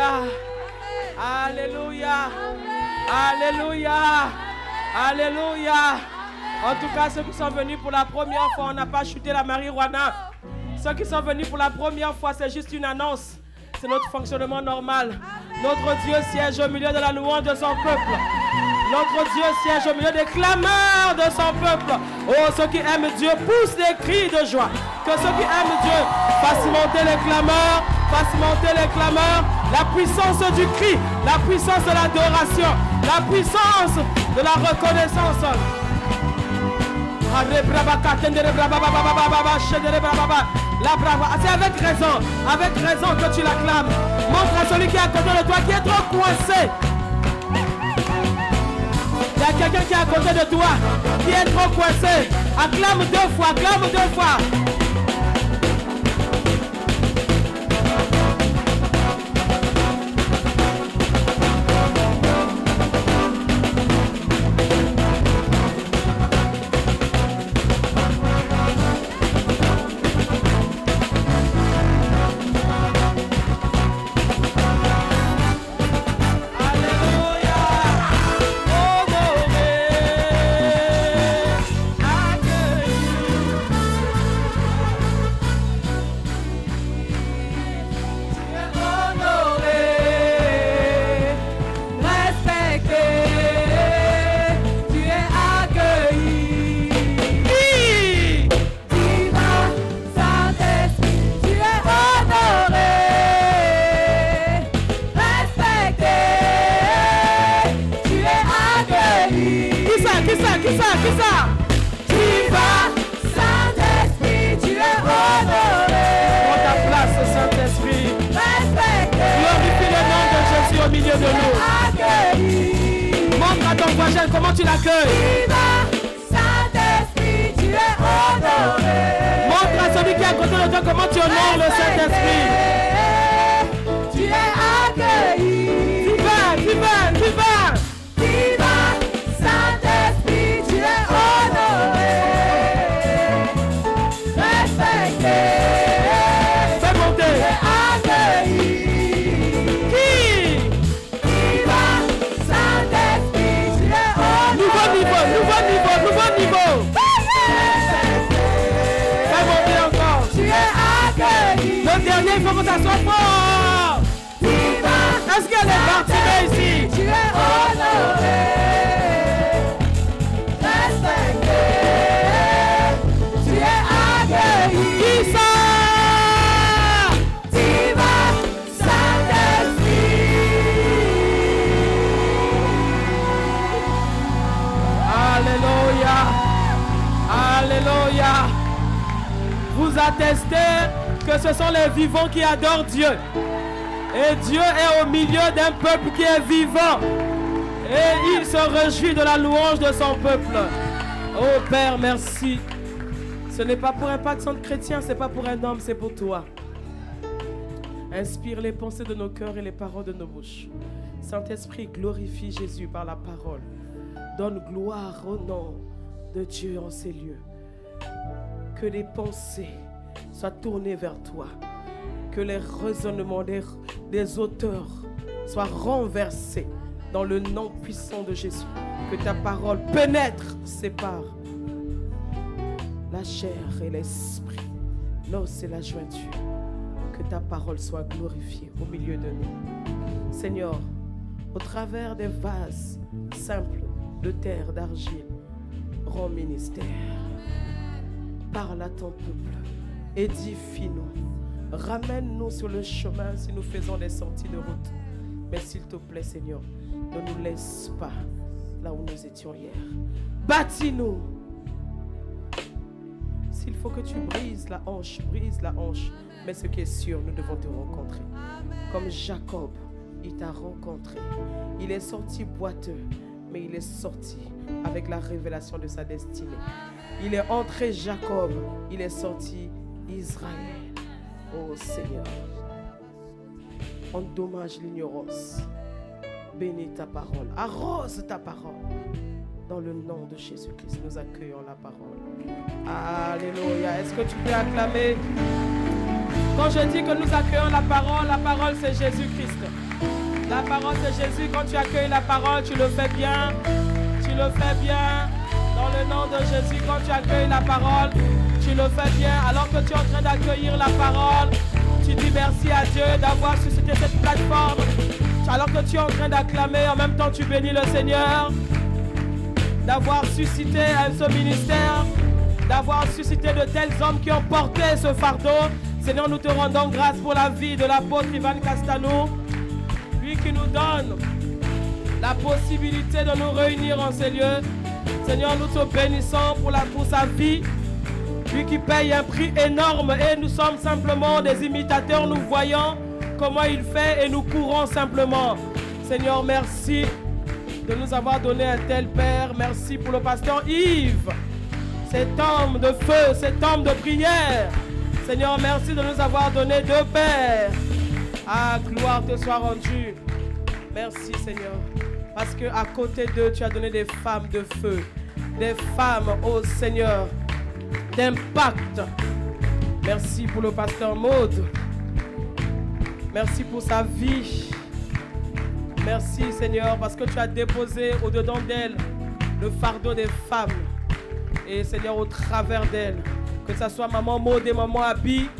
Alléluia. Alléluia. Alléluia. Alléluia. En tout cas, ceux qui sont venus pour la première fois, on n'a pas chuté la marijuana. Ceux qui sont venus pour la première fois, c'est juste une annonce. C'est notre fonctionnement normal. Notre Dieu siège au milieu de la louange de son peuple. Notre Dieu siège au milieu des clameurs de son peuple. Oh, ceux qui aiment Dieu poussent des cris de joie. Que ceux qui aiment Dieu fassent monter les clameurs, fassent monter les clameurs. La puissance du cri, la puissance de l'adoration, la puissance de la reconnaissance. C'est avec raison que tu l'acclames. Montre à celui qui est à côté de toi, qui est trop coincé. Il y a quelqu'un qui est à côté de toi, qui est trop coincé. Acclame 2 fois, acclame 2 fois. Comment tu l'accueilles? Saint-Esprit, tu es honoré. Montre à celui qui est à côté de toi comment tu honores le Saint-Esprit. Tu es accueilli. Viva. Saint-Esprit, tu es honoré. Respecté. Fais monter. Tu es accueilli. Nouveau niveau. Fais monter encore. Tu es accueilli. Le dernier, il faut que ça soit fort. Est-ce qu'elle est partie ici? Tu es honoré. Respecté. Tu es accueilli. Qui ça? Diva Saint-Esprit. Alléluia. Alléluia. Vous attestez que ce sont les vivants qui adorent Dieu. Et Dieu est au milieu d'un peuple qui est vivant. Et il se réjouit de la louange de son peuple. Oh Père, merci. Ce n'est pas pour un pacte chrétien, ce n'est pas pour un homme, c'est pour toi. Inspire les pensées de nos cœurs et les paroles de nos bouches. Saint-Esprit, glorifie Jésus par la parole. Donne gloire au nom de Dieu en ces lieux. Que les pensées soient tournées vers toi. Que les raisonnements des auteurs soient renversés dans le nom puissant de Jésus. Que ta parole pénètre, sépare la chair et l'esprit, l'os et la jointure. Que ta parole soit glorifiée au milieu de nous. Seigneur, au travers des vases simples de terre, d'argile, rends ministère. Parle à ton peuple. Édifie-nous. Ramène-nous sur le chemin si nous faisons des sorties de route. Mais s'il te plaît, Seigneur, ne nous laisse pas là où nous étions hier. Bâtis-nous. S'il faut que tu brises la hanche, brise la hanche. Mais ce qui est sûr, nous devons te rencontrer. Comme Jacob, il t'a rencontré. Il est sorti boiteux, mais il est sorti avec la révélation de sa destinée. Il est entré Jacob, il est sorti Israël. Oh Seigneur, endommage l'ignorance. Bénis ta parole, arrose ta parole. Dans le nom de Jésus-Christ, nous accueillons la parole. Alléluia. Est-ce que tu peux acclamer? Quand je dis que nous accueillons la parole c'est Jésus-Christ. La parole c'est Jésus. Quand tu accueilles la parole, tu le fais bien. Tu le fais bien. Dans le nom de Jésus, quand tu accueilles la parole, tu le fais bien. Alors que tu es en train d'accueillir la parole, tu dis merci à Dieu d'avoir suscité cette plateforme. Alors que tu es en train d'acclamer, en même temps tu bénis le Seigneur d'avoir suscité ce ministère, d'avoir suscité de tels hommes qui ont porté ce fardeau. Seigneur, nous te rendons grâce pour la vie de l'apôtre Ivan Castanou, lui qui nous donne la possibilité de nous réunir en ces lieux. Seigneur, nous te bénissons pour sa vie, lui qui paye un prix énorme et nous sommes simplement des imitateurs, nous voyons comment il fait et nous courons simplement. Seigneur, merci de nous avoir donné un tel Père. Merci pour le pasteur Yves, cet homme de feu, cet homme de prière. Seigneur, merci de nous avoir donné deux pères. Ah, gloire te soit rendue. Merci Seigneur, parce qu'à côté d'eux, tu as donné des femmes de feu, des femmes, oh Seigneur, d'impact. Merci pour le pasteur Maud. Merci pour sa vie. Merci Seigneur, parce que tu as déposé au-dedans d'elle le fardeau des femmes. Et Seigneur, au travers d'elle, que ce soit maman Maud et maman Abby,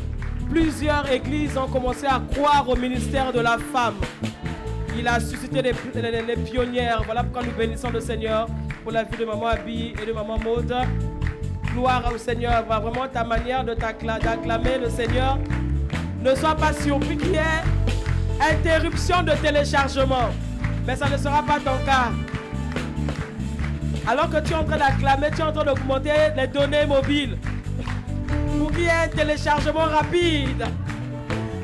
plusieurs églises ont commencé à croire au ministère de la femme. Il a suscité les pionnières. Voilà pourquoi nous bénissons le Seigneur pour la vie de maman Abby et de maman Maud. Gloire au Seigneur. Vraiment ta manière d'acclamer le Seigneur. Ne sois pas surpris qu'il y ait interruption de téléchargement. Mais ça ne sera pas ton cas. Alors que tu es en train d'acclamer, tu es en train d'augmenter les données mobiles. Pour qu'il y ait un téléchargement rapide.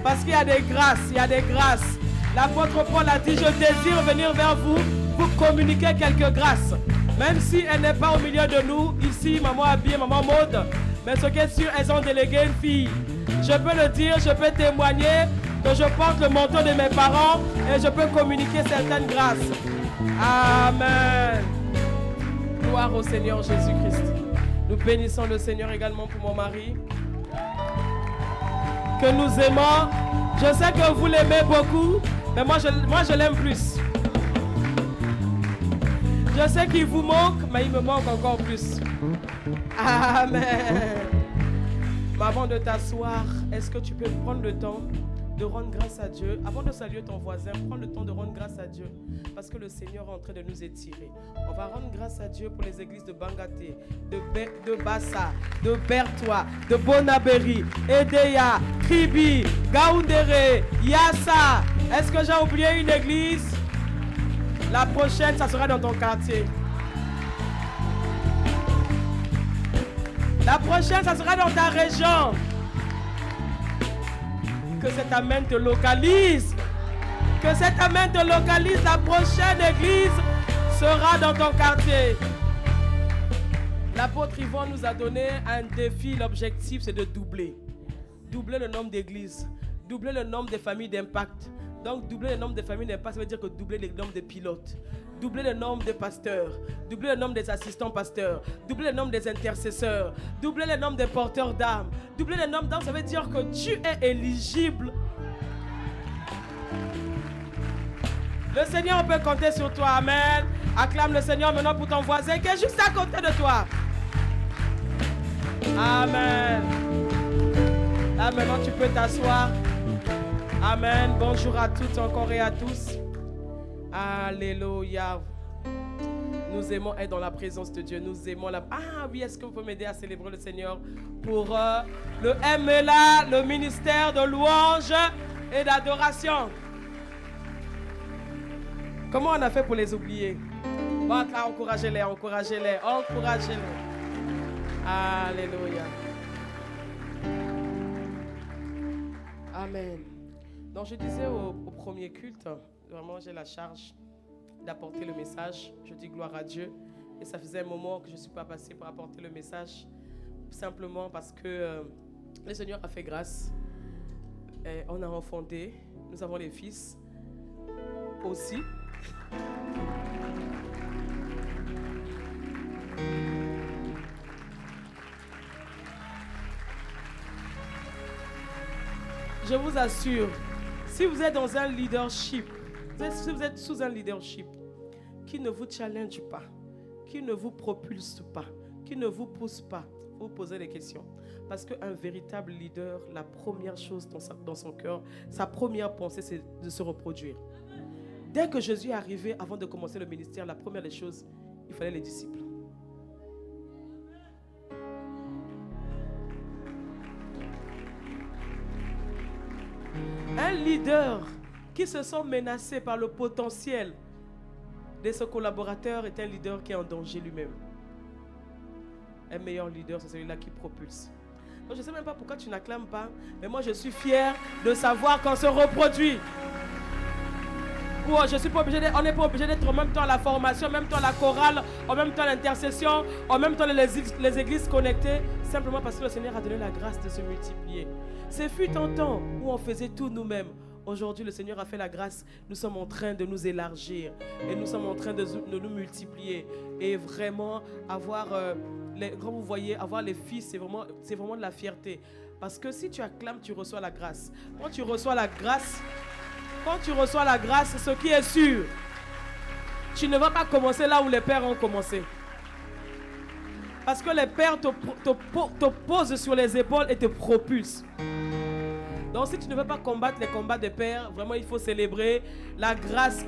Parce qu'il y a des grâces, il y a des grâces. L'apôtre Paul a dit, je désire venir vers vous pour communiquer quelques grâces. Même si elle n'est pas au milieu de nous, ici, maman Abby et maman Maud. Mais ce qui est sûr, elles ont délégué une fille. Je peux le dire, je peux témoigner que je porte le manteau de mes parents et je peux communiquer certaines grâces. Amen. Gloire au Seigneur Jésus-Christ. Nous bénissons le Seigneur également pour mon mari, que nous aimons. Je sais que vous l'aimez beaucoup, mais moi je l'aime plus. Je sais qu'il vous manque, mais il me manque encore plus. Amen. Mais avant de t'asseoir, est-ce que tu peux prendre le temps de rendre grâce à Dieu? Avant de saluer ton voisin, prends le temps de rendre grâce à Dieu. Parce que le Seigneur est en train de nous étirer. On va rendre grâce à Dieu pour les églises de Bangaté, de Bassa, de Bertois, de Bonaberi, Edeya, Kribi, Gaoundéré, Yassa. Est-ce que j'ai oublié une église? La prochaine, ça sera dans ton quartier. La prochaine, ça sera dans ta région. Que cet amen te localise. Que cet amen te localise. La prochaine église sera dans ton quartier. L'apôtre Yvon nous a donné un défi. L'objectif, c'est de doubler. Doubler le nombre d'églises. Doubler le nombre de familles d'impact. Donc, doubler le nombre de familles d'impact, ça veut dire que doubler le nombre de pilotes. Doubler le nombre de pasteurs. Doubler le nombre des assistants pasteurs. Doubler le nombre des intercesseurs. Doubler le nombre des porteurs d'âmes. Doubler le nombre d'âmes, ça veut dire que tu es éligible. Le Seigneur peut compter sur toi. Amen. Acclame le Seigneur maintenant pour ton voisin qui est juste à côté de toi. Amen. Là maintenant tu peux t'asseoir. Amen. Bonjour à toutes encore et à tous. Alléluia. Nous aimons être dans la présence de Dieu. Nous aimons la... Ah oui, est-ce que vous pouvez m'aider à célébrer le Seigneur pour le MLA, le ministère de louange et d'adoration. Comment on a fait pour les oublier? Bon, là, encouragez-les, encouragez-les, encouragez-les. Alléluia. Amen. Donc je disais au premier culte, vraiment j'ai la charge d'apporter le message. Je dis gloire à Dieu. Et ça faisait un moment que je ne suis pas passée pour apporter le message. Simplement parce que le Seigneur a fait grâce. Et on a enfondé. Nous avons les fils aussi. Je vous assure, si vous êtes dans un leadership, si vous êtes sous un leadership qui ne vous challenge pas, qui ne vous propulse pas, qui ne vous pousse pas, vous posez des questions. Parce qu'un véritable leader, la première chose dans son cœur, sa première pensée, c'est de se reproduire. Dès que Jésus est arrivé, avant de commencer le ministère, la première des choses, il fallait les disciples. Un leader qui se sent menacé par le potentiel de ses collaborateurs est un leader qui est en danger lui-même. Un meilleur leader, c'est celui-là qui propulse. Donc, je ne sais même pas pourquoi tu n'acclames pas, mais moi je suis fier de savoir qu'on se reproduit. Je suis pas obligé on n'est pas obligé d'être en même temps à la formation, en même temps à la chorale, en même temps à l'intercession, en même temps les églises connectées, simplement parce que le Seigneur a donné la grâce de se multiplier. Ce fut un temps où on faisait tout nous-mêmes. Aujourd'hui, le Seigneur a fait la grâce. Nous sommes en train de nous élargir et nous sommes en train de nous multiplier et vraiment avoir, quand vous voyez, avoir les fils, c'est vraiment de la fierté. Parce que si tu acclames, tu reçois la grâce. Quand tu reçois la grâce, ce qui est sûr, tu ne vas pas commencer là où les pères ont commencé. Parce que les pères te posent sur les épaules et te propulsent. Donc si tu ne veux pas combattre les combats des pères, vraiment il faut célébrer la grâce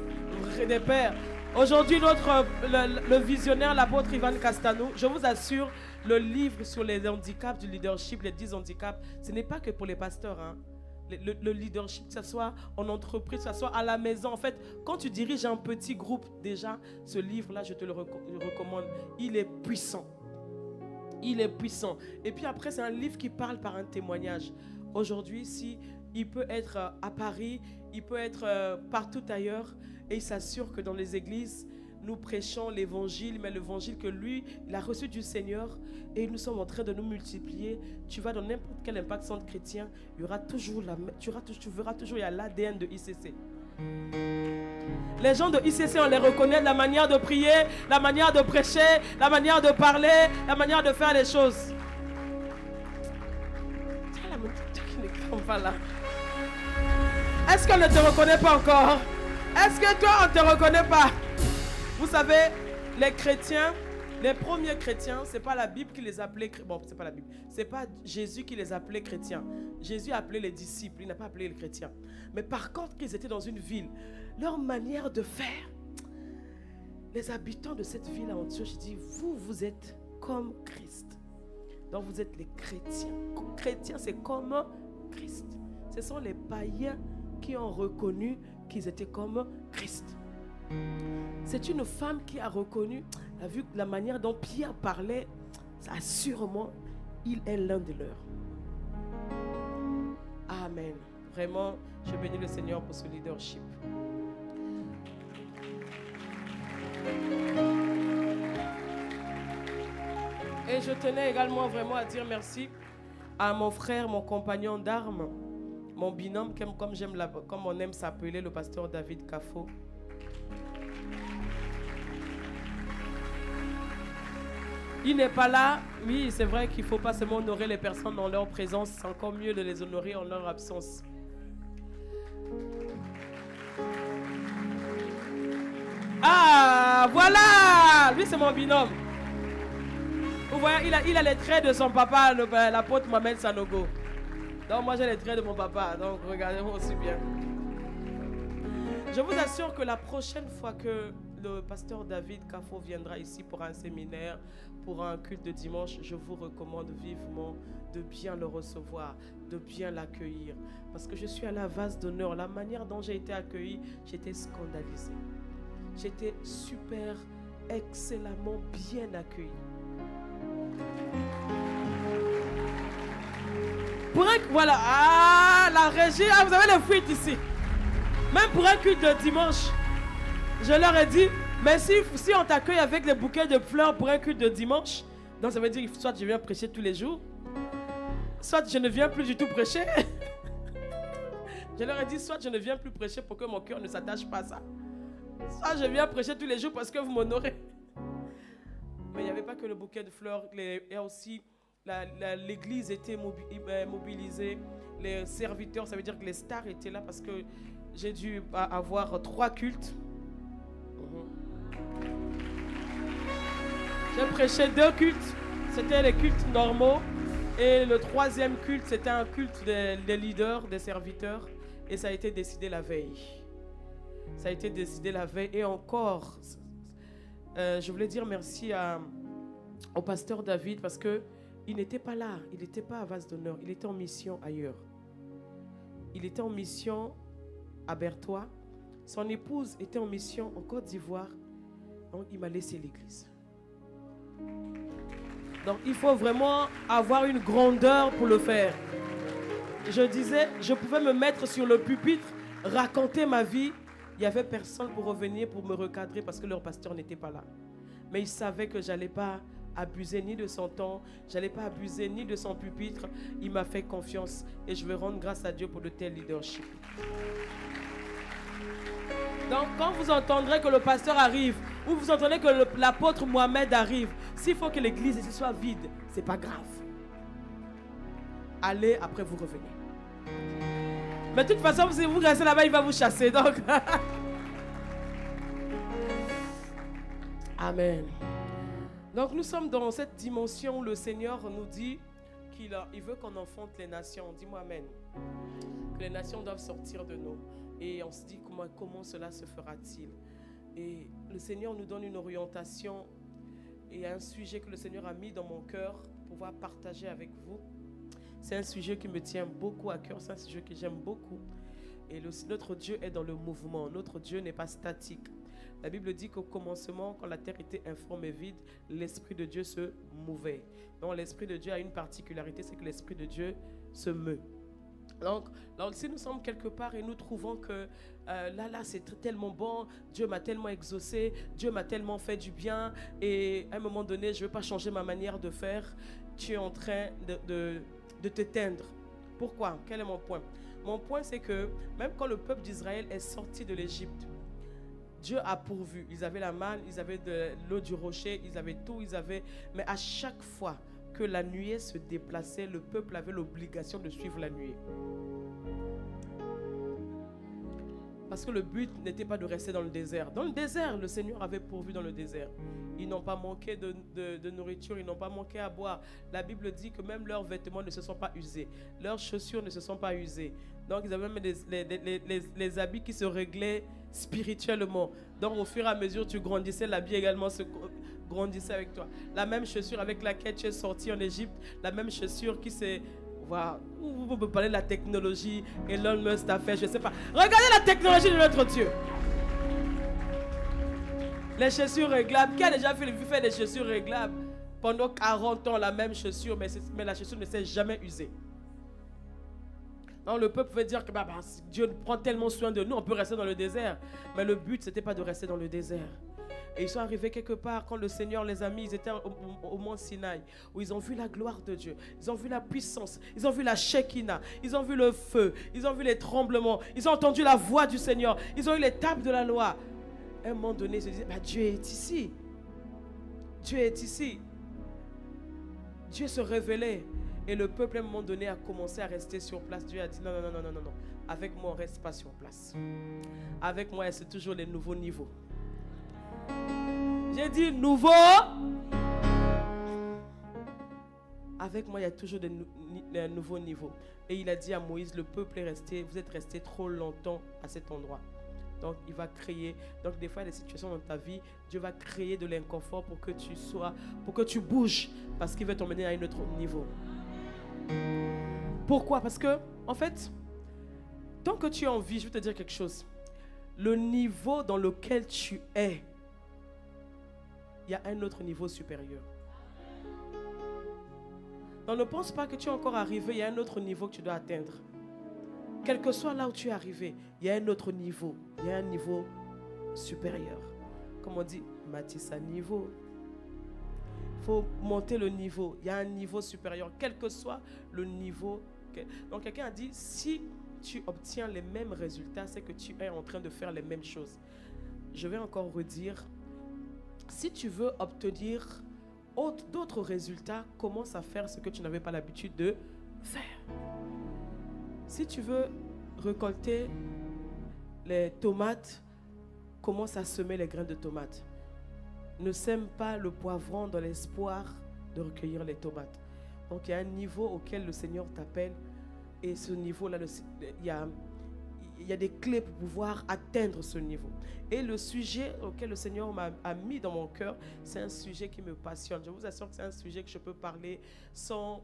des pères. Aujourd'hui, le visionnaire, l'apôtre Ivan Castanou, je vous assure, le livre sur les handicaps du leadership, les 10 handicaps, ce n'est pas que pour les pasteurs, hein. Le leadership, que ce soit en entreprise, que ce soit à la maison. En fait, quand tu diriges un petit groupe, déjà, ce livre-là, je te le recommande. Il est puissant. Il est puissant. Et puis après, c'est un livre qui parle par un témoignage. Aujourd'hui, il peut être à Paris, il peut être partout ailleurs, et il s'assure que dans les églises, nous prêchons l'évangile, mais l'évangile que lui, il a reçu du Seigneur, et nous sommes en train de nous multiplier. Tu vas dans n'importe quel impact centre chrétien, il y aura toujours tu verras toujours, il y a l'ADN de ICC. Les gens de ICC, on les reconnaît, la manière de prier, la manière de prêcher, la manière de parler, la manière de faire les choses. Pas là. Est-ce qu'on ne te reconnaît pas encore? Est-ce que toi on ne te reconnaît pas? Vous savez, les chrétiens, les premiers chrétiens, c'est pas la Bible qui les appelait. Bon, c'est pas la Bible. C'est pas Jésus qui les appelait chrétiens. Jésus a appelé les disciples, il n'a pas appelé les chrétiens. Mais par contre, qu'ils étaient dans une ville, leur manière de faire, les habitants de cette ville à Antioche, ils disent, vous êtes comme Christ. Donc vous êtes les chrétiens. Chrétiens, c'est comme Christ. Ce sont les païens qui ont reconnu qu'ils étaient comme Christ. C'est une femme qui a reconnu, a vu la manière dont Pierre parlait, sûrement, il est l'un de leurs. Amen. Vraiment, je bénis le Seigneur pour ce leadership. Et je tenais également vraiment à dire merci à mon frère, mon compagnon d'armes, mon binôme, comme on aime s'appeler, le pasteur David Kafo. Il n'est pas là. Oui, c'est vrai qu'il ne faut pas seulement honorer les personnes dans leur présence, c'est encore mieux de les honorer en leur absence. Ah, voilà! Lui, c'est mon binôme. Vous voyez, il a les traits de son papa, l'apôtre Mohamed Sanogo. Donc moi j'ai les traits de mon papa, donc regardez-moi aussi bien. Je vous assure que la prochaine fois que le pasteur David Kafo viendra ici pour un séminaire, pour un culte de dimanche, je vous recommande vivement de bien le recevoir, de bien l'accueillir. Parce que je suis à la vase d'honneur. La manière dont j'ai été accueilli, j'étais scandalisé. J'étais super, excellemment bien accueilli. Voilà, la régie, vous avez les fuites ici. Même pour un culte de dimanche, je leur ai dit, mais si on t'accueille avec des bouquets de fleurs pour un culte de dimanche, donc ça veut dire que soit je viens prêcher tous les jours, soit je ne viens plus du tout prêcher. Je leur ai dit, soit je ne viens plus prêcher pour que mon cœur ne s'attache pas à ça, soit je viens prêcher tous les jours parce que vous m'honorez. Mais il n'y avait pas que le bouquet de fleurs, il y a aussi l'église était mobilisée. les serviteurs, ça veut dire que les stars étaient là parce que j'ai dû avoir 3 cultes. J'ai prêché 2 cultes, c'était les cultes normaux. Et le 3e culte, c'était un culte des leaders, des serviteurs. Et ça a été décidé la veille. Ça a été décidé la veille. Et encore, je voulais dire merci au pasteur David parce qu'il n'était pas là. Il n'était pas à Vase d'Honneur. Il était en mission ailleurs. Il était en mission à Berthois. Son épouse était en mission en Côte d'Ivoire. Donc, il m'a laissé l'église. Donc, il faut vraiment avoir une grandeur pour le faire. Je disais, je pouvais me mettre sur le pupitre, raconter ma vie. Il n'y avait personne pour revenir, pour me recadrer parce que leur pasteur n'était pas là. Mais il savait que je n'allais pas abuser ni de son temps, je n'allais pas abuser ni de son pupitre. Il m'a fait confiance et je veux rendre grâce à Dieu pour de tels leadership. Donc, quand vous entendrez que le pasteur arrive, ou vous entendez que l'apôtre Mohamed arrive, s'il faut que l'église ici soit vide, ce n'est pas grave. Allez, après vous revenez. Mais de toute façon, si vous restez là-bas, il va vous chasser. Donc, amen. Donc, nous sommes dans cette dimension où le Seigneur nous dit qu'il veut qu'on enfante les nations. Dis-moi amen. Que les nations doivent sortir de nous. Et on se dit comment cela se fera-t-il? Et le Seigneur nous donne une orientation et un sujet que le Seigneur a mis dans mon cœur pour pouvoir partager avec vous. C'est un sujet qui me tient beaucoup à cœur, c'est un sujet que j'aime beaucoup. Et notre Dieu est dans le mouvement, notre Dieu n'est pas statique. La Bible dit qu'au commencement, quand la terre était informe et vide, l'Esprit de Dieu se mouvait. Donc l'Esprit de Dieu a une particularité, c'est que l'Esprit de Dieu se meut. Donc, si nous sommes quelque part et nous trouvons que là, c'est tellement bon, Dieu m'a tellement exaucé, Dieu m'a tellement fait du bien, et à un moment donné, je ne veux pas changer ma manière de faire, tu es en train de t'éteindre. Pourquoi? Quel est mon point? Mon point, c'est que même quand le peuple d'Israël est sorti de l'Égypte, Dieu a pourvu. Ils avaient la manne, ils avaient de l'eau du rocher, ils avaient tout, mais à chaque fois que la nuée se déplaçait, le peuple avait l'obligation de suivre la nuée. Parce que le but n'était pas de rester dans le désert. Dans le désert, le Seigneur avait pourvu dans le désert. Ils n'ont pas manqué de nourriture, ils n'ont pas manqué à boire. La Bible dit que même leurs vêtements ne se sont pas usés. Leurs chaussures ne se sont pas usées. Donc ils avaient même les habits qui se réglaient spirituellement. Donc au fur et à mesure tu grandissais, l'habit également se grandissait avec toi. La même chaussure avec laquelle tu es sorti en Égypte, la même chaussure qui s'est... Voilà. Vous me parlez de la technologie, Elon Musk a fait, je ne sais pas. Regardez la technologie de notre Dieu. Les chaussures réglables. Qui a déjà vu faire des chaussures réglables pendant 40 ans, la même chaussure, mais la chaussure ne s'est jamais usée. Donc le peuple veut dire que Dieu prend tellement soin de nous, on peut rester dans le désert. Mais le but, ce n'était pas de rester dans le désert. Et ils sont arrivés quelque part quand le Seigneur les a mis, ils étaient au mont Sinaï, où ils ont vu la gloire de Dieu, ils ont vu la puissance, ils ont vu la Shekinah, ils ont vu le feu, ils ont vu les tremblements, ils ont entendu la voix du Seigneur, ils ont eu les tables de la loi. À un moment donné, ils se disaient, Dieu est ici. Dieu est ici. Dieu se révélait. Et le peuple, à un moment donné, a commencé à rester sur place. Dieu a dit, non. Avec moi, on ne reste pas sur place. Avec moi, c'est toujours les nouveaux niveaux. J'ai dit nouveau. Avec moi, il y a toujours des nouveaux niveaux. Et il a dit à Moïse, le peuple est resté, vous êtes resté trop longtemps à cet endroit. Donc, il va créer. Donc, des fois, il y a des situations dans ta vie, Dieu va créer de l'inconfort pour que tu bouges. Parce qu'il veut t'emmener à un autre niveau. Pourquoi? Parce que, en fait, tant que tu es en vie, je vais te dire quelque chose. Le niveau dans lequel tu es, il y a un autre niveau supérieur. Donc ne pense pas que tu es encore arrivé, il y a un autre niveau que tu dois atteindre. Quel que soit là où tu es arrivé, il y a un autre niveau. Il y a un niveau supérieur. Comme on dit, Matisse à niveau. Il faut monter le niveau. Il y a un niveau supérieur, quel que soit le niveau. Donc quelqu'un a dit, si tu obtiens les mêmes résultats, c'est que tu es en train de faire les mêmes choses. Je vais encore redire. Si tu veux obtenir d'autres résultats, commence à faire ce que tu n'avais pas l'habitude de faire. Si tu veux récolter les tomates, commence à semer les grains de tomates. Ne sème pas le poivron dans l'espoir de recueillir les tomates. Donc il y a un niveau auquel le Seigneur t'appelle. Et ce niveau-là, il y a des clés pour pouvoir atteindre ce niveau. Et le sujet auquel le Seigneur m'a mis dans mon cœur, c'est un sujet qui me passionne. Je vous assure que c'est un sujet que je peux parler sans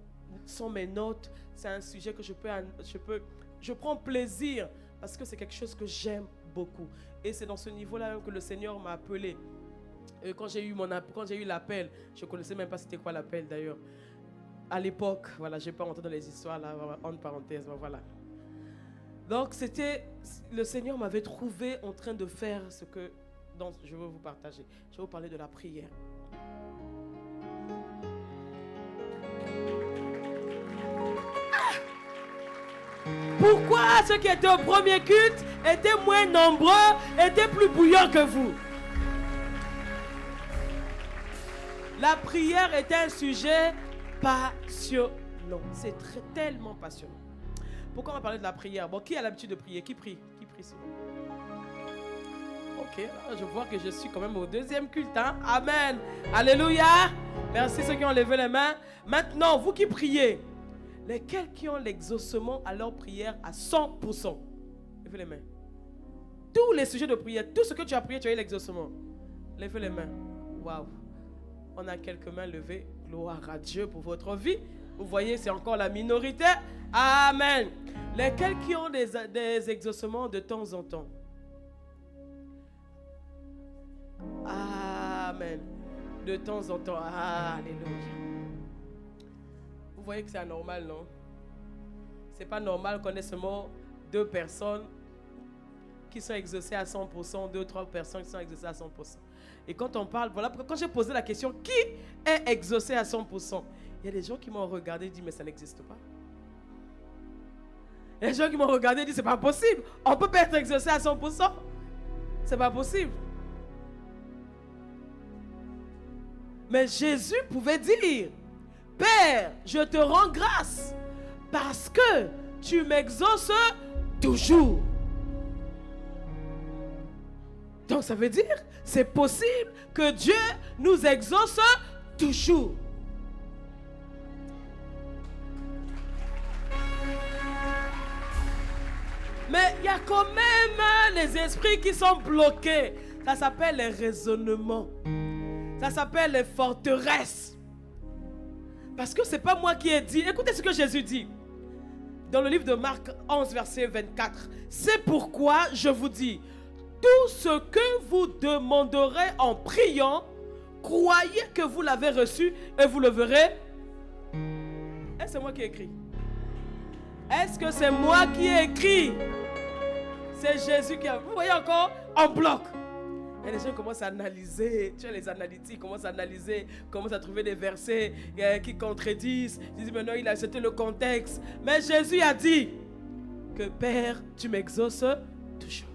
mes notes. C'est un sujet que je prends plaisir parce que c'est quelque chose que j'aime beaucoup. Et c'est dans ce niveau-là même que le Seigneur m'a appelé. Et quand j'ai eu l'appel, je ne connaissais même pas c'était quoi l'appel d'ailleurs. À l'époque, voilà, je ne vais pas rentrer dans les histoires là, entre parenthèses, voilà. Donc le Seigneur m'avait trouvé en train de faire ce que je veux vous partager. Je vais vous parler de la prière. Pourquoi ceux qui étaient au premier culte étaient moins nombreux, étaient plus bouillants que vous? La prière était un sujet passionnant. C'est tellement passionnant. Pourquoi on va parler de la prière? Bon, qui a l'habitude de prier? Qui prie? Qui prie souvent? Ok, alors je vois que je suis quand même au deuxième culte. Hein? Amen. Alléluia. Merci ceux qui ont levé les mains. Maintenant, vous qui priez, lesquels qui ont l'exaucement à leur prière à 100%? Levez les mains. Tous les sujets de prière, tout ce que tu as prié, tu as eu l'exaucement. Levez les mains. Waouh. On a quelques mains levées. Gloire à Dieu pour votre vie. Vous voyez, c'est encore la minorité. Amen. Lesquels qui ont des exaucements de temps en temps? Amen. De temps en temps. Alléluia. Vous voyez que c'est anormal, non? C'est pas normal qu'on ait seulement 2 personnes qui sont exaucées à 100%, 2 ou 3 personnes qui sont exaucées à 100%. Et quand on parle, voilà pourquoi quand j'ai posé la question, qui est exaucé à 100%? Il y a des gens qui m'ont regardé et dit, mais ça n'existe pas. Il y a des gens qui m'ont regardé et dit, c'est pas possible. On peut pas être exaucé à 100%. C'est pas possible. Mais Jésus pouvait dire, Père, je te rends grâce parce que tu m'exauces toujours. Donc ça veut dire, c'est possible que Dieu nous exauce toujours. Mais il y a quand même les esprits qui sont bloqués. Ça s'appelle les raisonnements. Ça s'appelle les forteresses. Parce que ce n'est pas moi qui ai dit. Écoutez ce que Jésus dit. Dans le livre de Marc 11, verset 24. C'est pourquoi je vous dis, tout ce que vous demanderez en priant, croyez que vous l'avez reçu et vous le verrez. Est-ce que c'est moi qui ai écrit? Est-ce que c'est moi qui ai écrit? C'est Jésus qui a... Vous voyez encore? En bloc. Et les gens commencent à analyser. Tu vois, les analytiques commencent à analyser, commencent à trouver des versets qui contredisent. Ils disent, mais non, il a accepté le contexte. Mais Jésus a dit que Père, tu m'exauces toujours.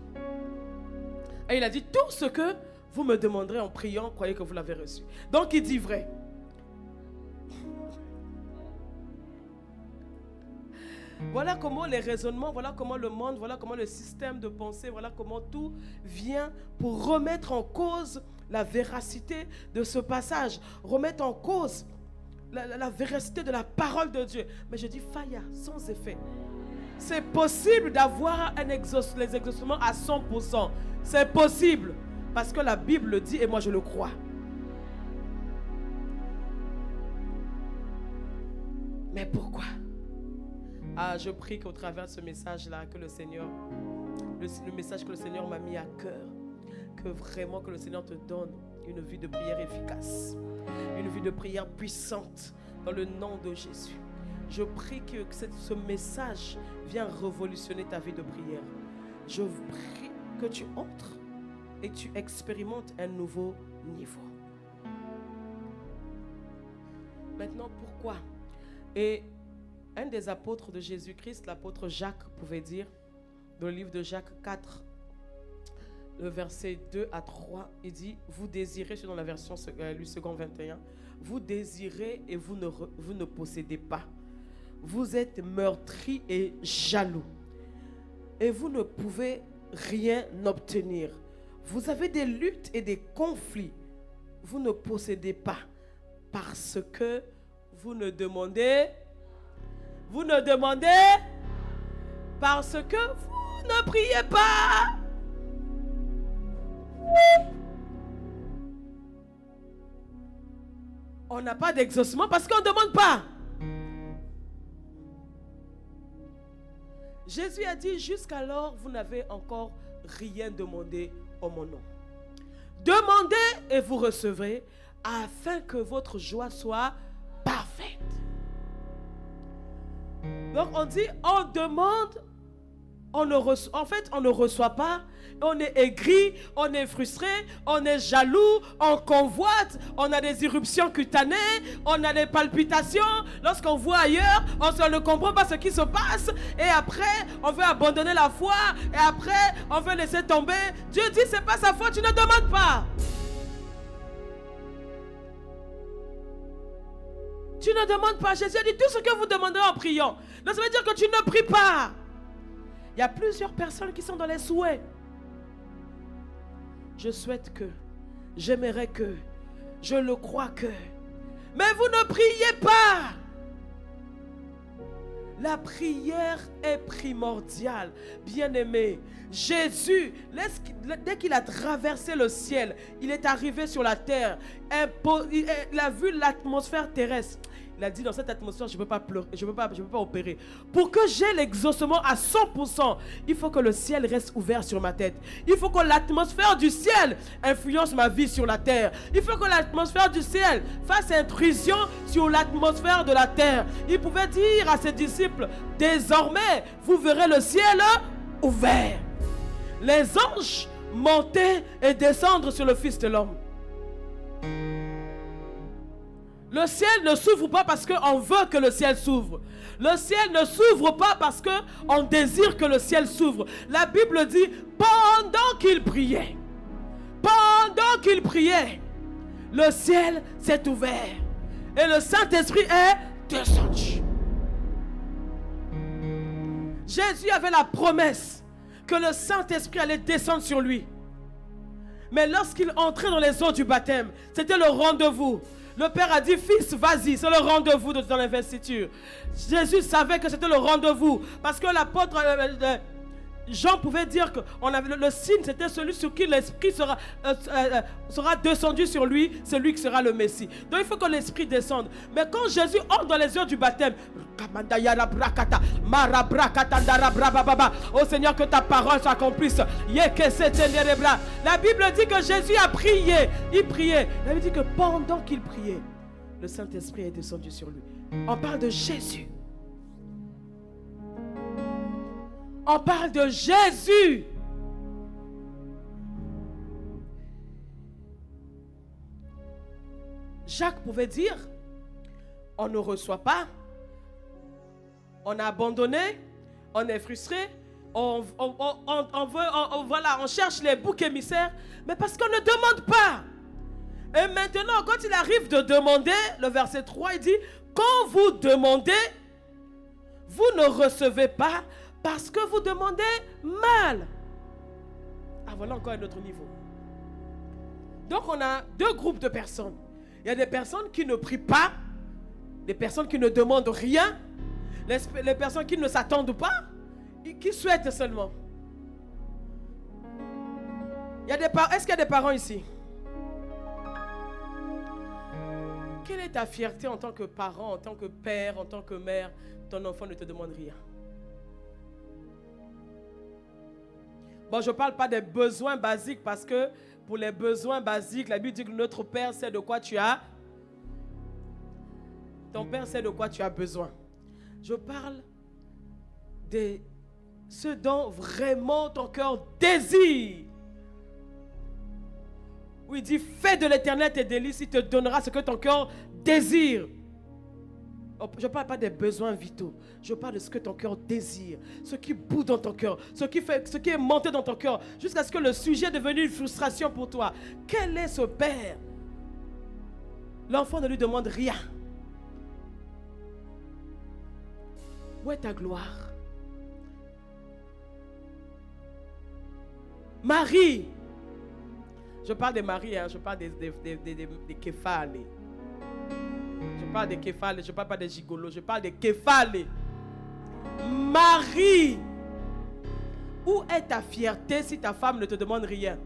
Et il a dit, tout ce que vous me demanderez en priant, croyez que vous l'avez reçu. Donc il dit vrai. Voilà comment les raisonnements, voilà comment le monde, voilà comment le système de pensée, voilà comment tout vient pour remettre en cause la véracité de ce passage, remettre en cause la véracité de la parole de Dieu. Mais je dis faya, sans effet. C'est possible d'avoir les exaucements à 100%. C'est possible parce que la Bible le dit et moi je le crois. Mais pourquoi? Je prie qu'au travers de ce message-là, que le Seigneur, le message que le Seigneur m'a mis à cœur, que vraiment que le Seigneur te donne une vie de prière efficace, une vie de prière puissante dans le nom de Jésus. Je prie que ce message vienne révolutionner ta vie de prière. Je prie que tu entres et que tu expérimentes un nouveau niveau. Maintenant, pourquoi? Et un des apôtres de Jésus-Christ, l'apôtre Jacques, pouvait dire, dans le livre de Jacques 4, le verset 2 à 3, il dit, vous désirez, je suis dans la version Louis II 21, vous désirez et vous ne possédez pas. vous êtes meurtri et jaloux. Et vous ne pouvez rien obtenir. Vous avez des luttes et des conflits. Vous ne possédez pas parce que vous ne demandez. Vous ne demandez parce que vous ne priez pas. On n'a pas d'exaucement parce qu'on ne demande pas. Jésus a dit, jusqu'alors, vous n'avez encore rien demandé en mon nom. Demandez et vous recevrez, afin que votre joie soit parfaite. Donc on dit, on demande, on ne reçoit pas, on est aigri, on est frustré, on est jaloux, on convoite, on a des éruptions cutanées, on a des palpitations. Lorsqu'on voit ailleurs, on ne comprend pas ce qui se passe. Et après, on veut abandonner la foi. Et après, on veut laisser tomber. Dieu dit, c'est pas sa faute, tu ne demandes pas. Tu ne demandes pas. Jésus a dit, tout ce que vous demandez en priant. Donc ça veut dire que tu ne pries pas. Il y a plusieurs personnes qui sont dans les souhaits. Je souhaite que, j'aimerais que, je le crois que. Mais vous ne priez pas. La prière est primordiale. Bien-aimé, Jésus, dès qu'il a traversé le ciel, il est arrivé sur la terre. Il a vu l'atmosphère terrestre. Il a dit, dans cette atmosphère, je ne peux pas pleurer, je ne peux pas opérer. Pour que j'ai l'exaucement à 100%, il faut que le ciel reste ouvert sur ma tête. Il faut que l'atmosphère du ciel influence ma vie sur la terre. Il faut que l'atmosphère du ciel fasse intrusion sur l'atmosphère de la terre. Il pouvait dire à ses disciples, désormais, vous verrez le ciel ouvert. Les anges monter et descendre sur le Fils de l'homme. Le ciel ne s'ouvre pas parce qu'on veut que le ciel s'ouvre. Le ciel ne s'ouvre pas parce qu'on désire que le ciel s'ouvre. La Bible dit, pendant qu'il priait, le ciel s'est ouvert et le Saint-Esprit est descendu. Jésus avait la promesse que le Saint-Esprit allait descendre sur lui. Mais lorsqu'il entrait dans les eaux du baptême, c'était le rendez-vous. Le Père a dit, fils, vas-y, c'est le rendez-vous dans l'investiture. Jésus savait que c'était le rendez-vous. Parce que l'apôtre Jean pouvait dire que le signe, c'était celui sur qui l'Esprit sera descendu sur lui, c'est lui qui sera le Messie. Donc il faut que l'Esprit descende. Mais quand Jésus entre dans les heures du baptême, oh Seigneur, que ta parole s'accomplisse. La Bible dit que Jésus a prié. Il priait. La Bible dit que pendant qu'il priait, le Saint-Esprit est descendu sur lui. On parle de Jésus. On parle de Jésus. Jacques pouvait dire, on ne reçoit pas, on a abandonné, on est frustré, on cherche les boucs émissaires, mais parce qu'on ne demande pas. Et maintenant, quand il arrive de demander, le verset 3, il dit, quand vous demandez, vous ne recevez pas, parce que vous demandez mal. Ah, voilà encore un autre niveau. Donc on a deux groupes de personnes. Il y a des personnes qui ne prient pas, des personnes qui ne demandent rien, les personnes qui ne s'attendent pas, et qui souhaitent seulement. Est-ce qu'il y a des parents ici? Quelle est ta fierté en tant que parent, en tant que père, en tant que mère? Ton enfant ne te demande rien. Bon, je ne parle pas des besoins basiques parce que pour les besoins basiques, la Bible dit que notre Père sait de quoi tu as. Ton Père sait de quoi tu as besoin. Je parle de ce dont vraiment ton cœur désire. Où il dit, fais de l'Éternel tes délices, il te donnera ce que ton cœur désire. Je ne parle pas des besoins vitaux. Je parle de ce que ton cœur désire. Ce qui bout dans ton cœur. Ce qui est monté dans ton cœur. Jusqu'à ce que le sujet est devenu une frustration pour toi. Quel est ce père? L'enfant ne lui demande rien. Où est ta gloire? Marie. Je parle de Marie, hein, je parle des képhales. Je parle des képhales, je ne parle pas des gigolos, je parle des képhales. Marie. Où est ta fierté si ta femme ne te demande rien?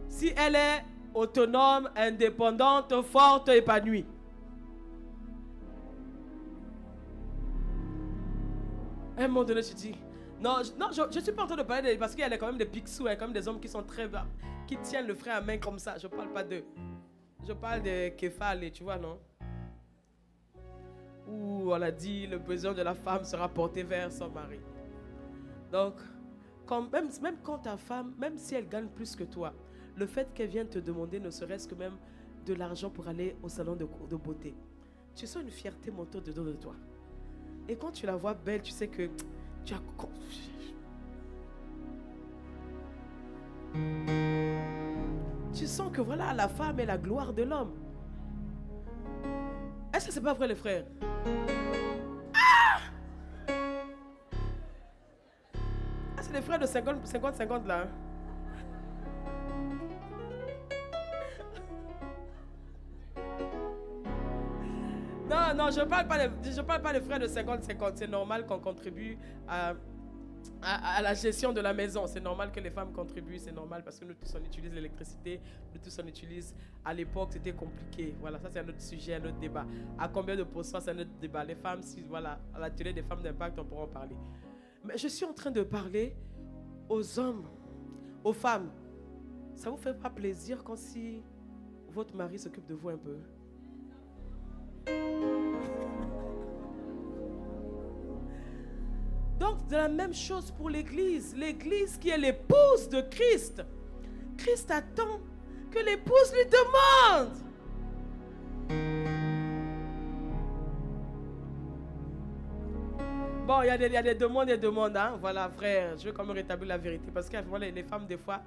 Si elle est autonome, indépendante, forte, épanouie. À un moment donné, tu dis, non, je ne suis pas en train de parler de, parce qu'il y a quand même des pixous, comme des hommes qui sont très bas, qui tiennent le frère à main comme ça. Je ne parle pas d'eux. Je parle de képhales, tu vois, non? Où on a dit, le besoin de la femme sera porté vers son mari. Donc, même quand ta femme, même si elle gagne plus que toi, le fait qu'elle vienne te demander ne serait-ce que même de l'argent pour aller au salon de beauté, tu sens une fierté monter dedans de toi. Et quand tu la vois belle, tu sais que tu as... Tu sens que voilà, la femme est la gloire de l'homme. Est-ce que c'est pas vrai, les frères? C'est les frères de 50-50 là. Non, je parle pas des frères de 50-50. C'est normal qu'on contribue à la gestion de la maison. C'est normal que les femmes contribuent, c'est normal parce que nous tous on utilise l'électricité, nous tous on utilise. À l'époque c'était compliqué. Voilà, ça c'est un autre sujet, un autre débat. À combien de pourcents, c'est un autre débat. Les femmes, si voilà, à l'atelier des femmes d'impact, on pourra en parler. Mais je suis en train de parler aux hommes, aux femmes. Ça vous fait pas plaisir quand si votre mari s'occupe de vous un peu? Donc, c'est la même chose pour l'Église. L'Église qui est l'épouse de Christ. Christ attend que l'épouse lui demande. Bon, il y a des demandes, hein. Voilà, frère, je veux quand même rétablir la vérité. Parce que voilà, les femmes, des fois...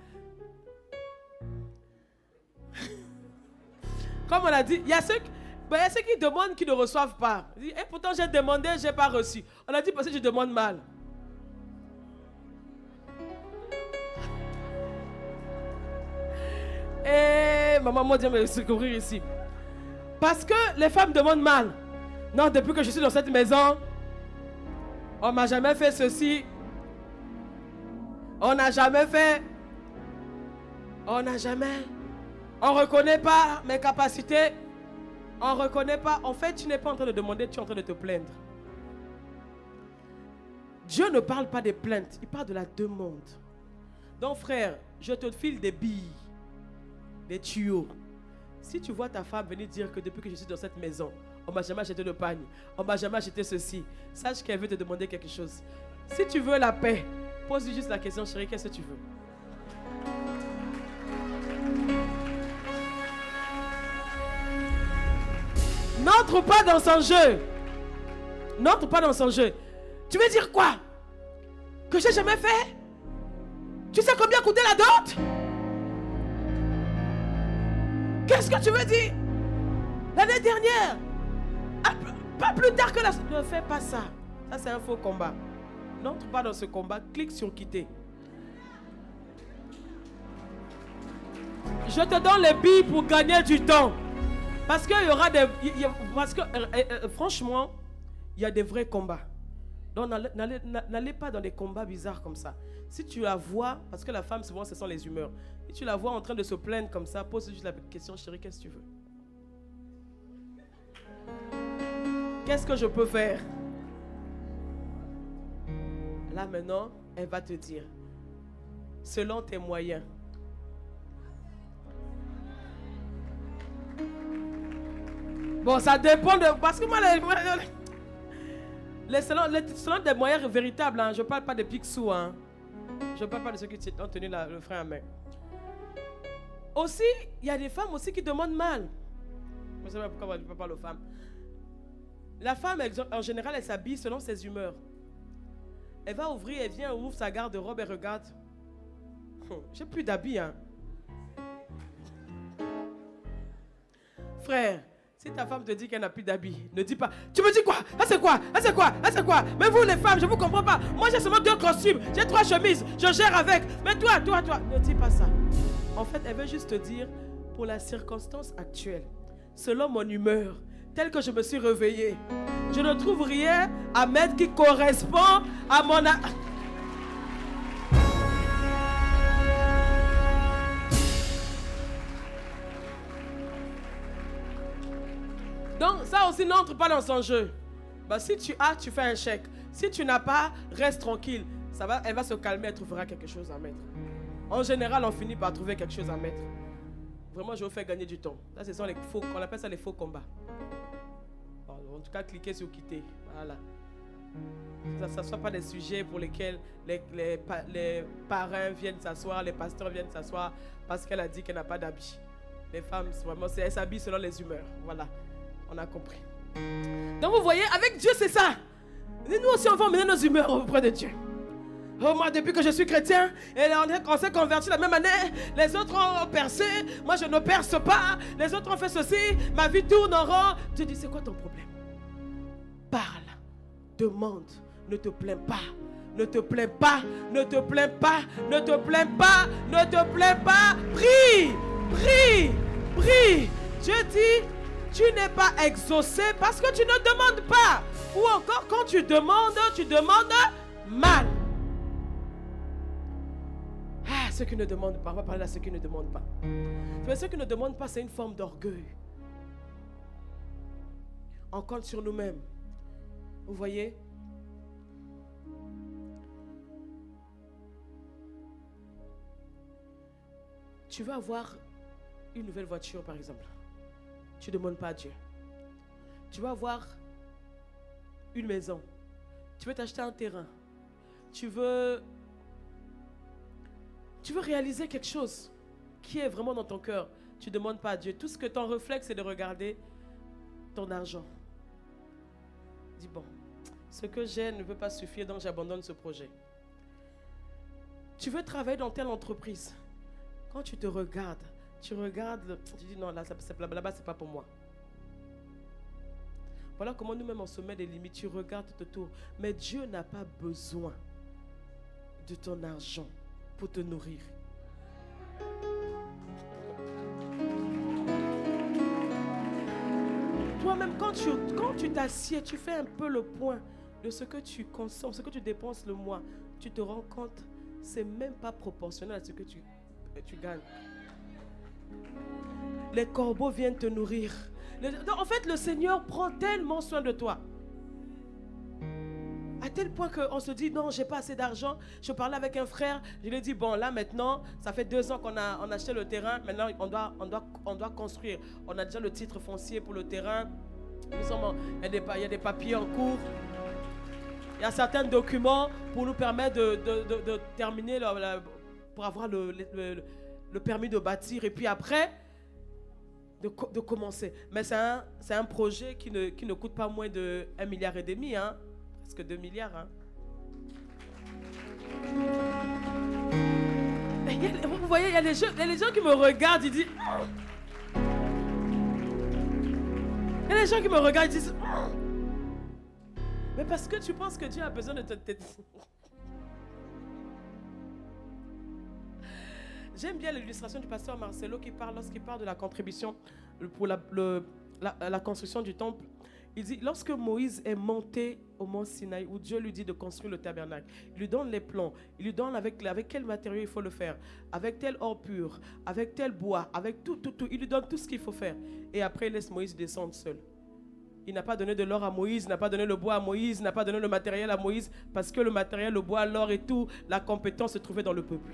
Comme on a dit, il y a ceux qui demandent qui ne reçoivent pas. Et pourtant, j'ai demandé, je n'ai pas reçu. On a dit parce que je demande mal. Et maman m'a dit me secourir ici. Parce que les femmes demandent mal. Non, depuis que je suis dans cette maison, on ne m'a jamais fait ceci. On n'a jamais fait. On n'a jamais. On ne reconnaît pas mes capacités. On ne reconnaît pas. En fait, tu n'es pas en train de demander, tu es en train de te plaindre. Dieu ne parle pas des plaintes, il parle de la demande. Donc frère, je te file des billes, des tuyaux. Si tu vois ta femme venir dire que depuis que je suis dans cette maison, on ne m'a jamais acheté de pagne, on ne m'a jamais acheté ceci, sache qu'elle veut te demander quelque chose. Si tu veux la paix, pose-lui juste la question, chérie, qu'est-ce que tu veux? N'entre pas dans son jeu. N'entre pas dans son jeu. Tu veux dire quoi? Que j'ai jamais fait? Tu sais combien coûtait la dot? Qu'est-ce que tu veux dire? L'année dernière, pas plus tard que la... Ne fais pas ça. Ça c'est un faux combat. N'entre pas dans ce combat. Clique sur quitter. Je te donne les billes pour gagner du temps. Parce qu'il y aura des... Parce que, franchement, il y a des vrais combats. Donc, n'allez pas dans des combats bizarres comme ça. Si tu la vois, parce que la femme, souvent, ce sont les humeurs. Si tu la vois en train de se plaindre comme ça, pose juste la question, chérie, qu'est-ce que tu veux? Qu'est-ce que je peux faire? Là, maintenant, elle va te dire, selon tes moyens. Bon, ça dépend de... Parce que moi, selon des moyens véritables, hein, je ne parle pas de picsous. Hein. Je ne parle pas de ceux qui ont tenu le frein à main. Aussi, il y a des femmes aussi qui demandent mal. Je ne sais pas pourquoi je parle aux femmes. La femme, en général, elle s'habille selon ses humeurs. Elle va ouvrir, elle vient, ouvre sa garde-robe et regarde. J'ai plus d'habits. Hein. Frère, Si ta femme te dit qu'elle n'a plus d'habits, ne dis pas, tu me dis quoi? Ah, c'est quoi? Ah, c'est quoi? Ah, c'est quoi? Mais vous les femmes, je ne vous comprends pas. Moi j'ai seulement 2 costumes, j'ai 3 chemises, je gère avec. Mais toi, ne dis pas ça. En fait, elle veut juste te dire, pour la circonstance actuelle, selon mon humeur, telle que je me suis réveillée, je ne trouve rien à mettre qui correspond à mon... Donc, ça aussi n'entre pas dans son jeu. Bah, si tu as, tu fais un chèque. Si tu n'as pas, reste tranquille. Ça va, elle va se calmer, elle trouvera quelque chose à mettre. En général, on finit par trouver quelque chose à mettre. Vraiment, je vous fais gagner du temps. Ça, ce sont les faux, on appelle ça les faux combats. En tout cas, cliquez sur quitter. Voilà. Ça ne soit pas des sujets pour lesquels les parrains viennent s'asseoir, les pasteurs viennent s'asseoir parce qu'elle a dit qu'elle n'a pas d'habit. Les femmes, vraiment, elles s'habillent selon les humeurs. Voilà. On a compris. Donc vous voyez, avec Dieu c'est ça. Nous aussi on va emmener nos humeurs auprès de Dieu. Oh, moi depuis que je suis chrétien, et on s'est converti la même année, les autres ont percé, moi je ne perce pas, les autres ont fait ceci, ma vie tourne en rond. Dieu dit, c'est quoi ton problème? Parle, demande, ne te plains pas. Ne te plains pas, ne te plains pas, ne te plains pas, ne te plains pas. Prie, prie, prie. Dieu dit, tu n'es pas exaucé parce que tu ne demandes pas. Ou encore, quand tu demandes mal. Ah, ceux qui ne demandent pas. On va parler à ceux qui ne demandent pas. Mais ceux qui ne demandent pas, c'est une forme d'orgueil. On compte sur nous-mêmes. Vous voyez? Tu veux avoir une nouvelle voiture, par exemple. Tu ne demandes pas à Dieu. Tu vas avoir une maison. Tu veux t'acheter un terrain. Tu veux réaliser quelque chose qui est vraiment dans ton cœur. Tu ne demandes pas à Dieu. Tout ce que ton réflexe, c'est de regarder ton argent. Dis bon, ce que j'ai ne peut pas suffire, donc j'abandonne ce projet. Tu veux travailler dans telle entreprise. Quand tu te regardes, tu dis non, là-bas, c'est pas pour moi. Voilà comment nous-mêmes on se met des limites. Tu regardes tout autour. Mais Dieu n'a pas besoin de ton argent pour te nourrir. Toi-même, quand tu t'assieds, tu fais un peu le point de ce que tu consommes, ce que tu dépenses le mois. Tu te rends compte, c'est même pas proportionnel à ce que tu gagnes. Les corbeaux viennent te nourrir. En fait, le Seigneur prend tellement soin de toi. À tel point qu'on se dit, non, j'ai pas assez d'argent. Je parlais avec un frère, je lui ai dit, bon, là maintenant, ça fait 2 ans qu'on a acheté le terrain. Maintenant, on doit construire. On a déjà le titre foncier pour le terrain. Il y a des papiers en cours. Il y a certains documents pour nous permettre de terminer, pour avoir le permis de bâtir. Et puis après, de commencer. Mais c'est un projet qui ne coûte pas moins de 1,5 milliard, hein. Presque 2 milliards. Hein. Vous voyez, il y a les gens qui me regardent, ils disent... Il y a des gens qui me regardent, ils disent... Mais parce que tu penses que Dieu a besoin de te... J'aime bien l'illustration du pasteur Marcelo lorsqu'il parle de la contribution pour la construction du temple. Il dit, lorsque Moïse est monté au mont Sinaï, où Dieu lui dit de construire le tabernacle, il lui donne les plans, il lui donne avec quel matériau il faut le faire, avec tel or pur, avec tel bois, avec tout. Il lui donne tout ce qu'il faut faire. Et après, il laisse Moïse descendre seul. Il n'a pas donné de l'or à Moïse, il n'a pas donné le bois à Moïse, il n'a pas donné le matériel à Moïse, parce que le matériel, le bois, l'or et tout, la compétence se trouvait dans le peuple.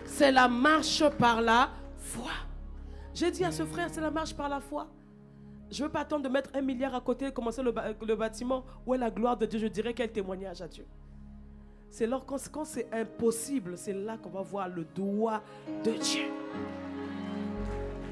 C'est la marche par la foi. J'ai dit à ce frère, c'est la marche par la foi. Je ne veux pas attendre de mettre 1 milliard à côté et commencer le bâtiment. Où est la gloire de Dieu? Je dirais quel témoignage à Dieu. C'est quand c'est impossible, c'est là qu'on va voir le doigt de Dieu.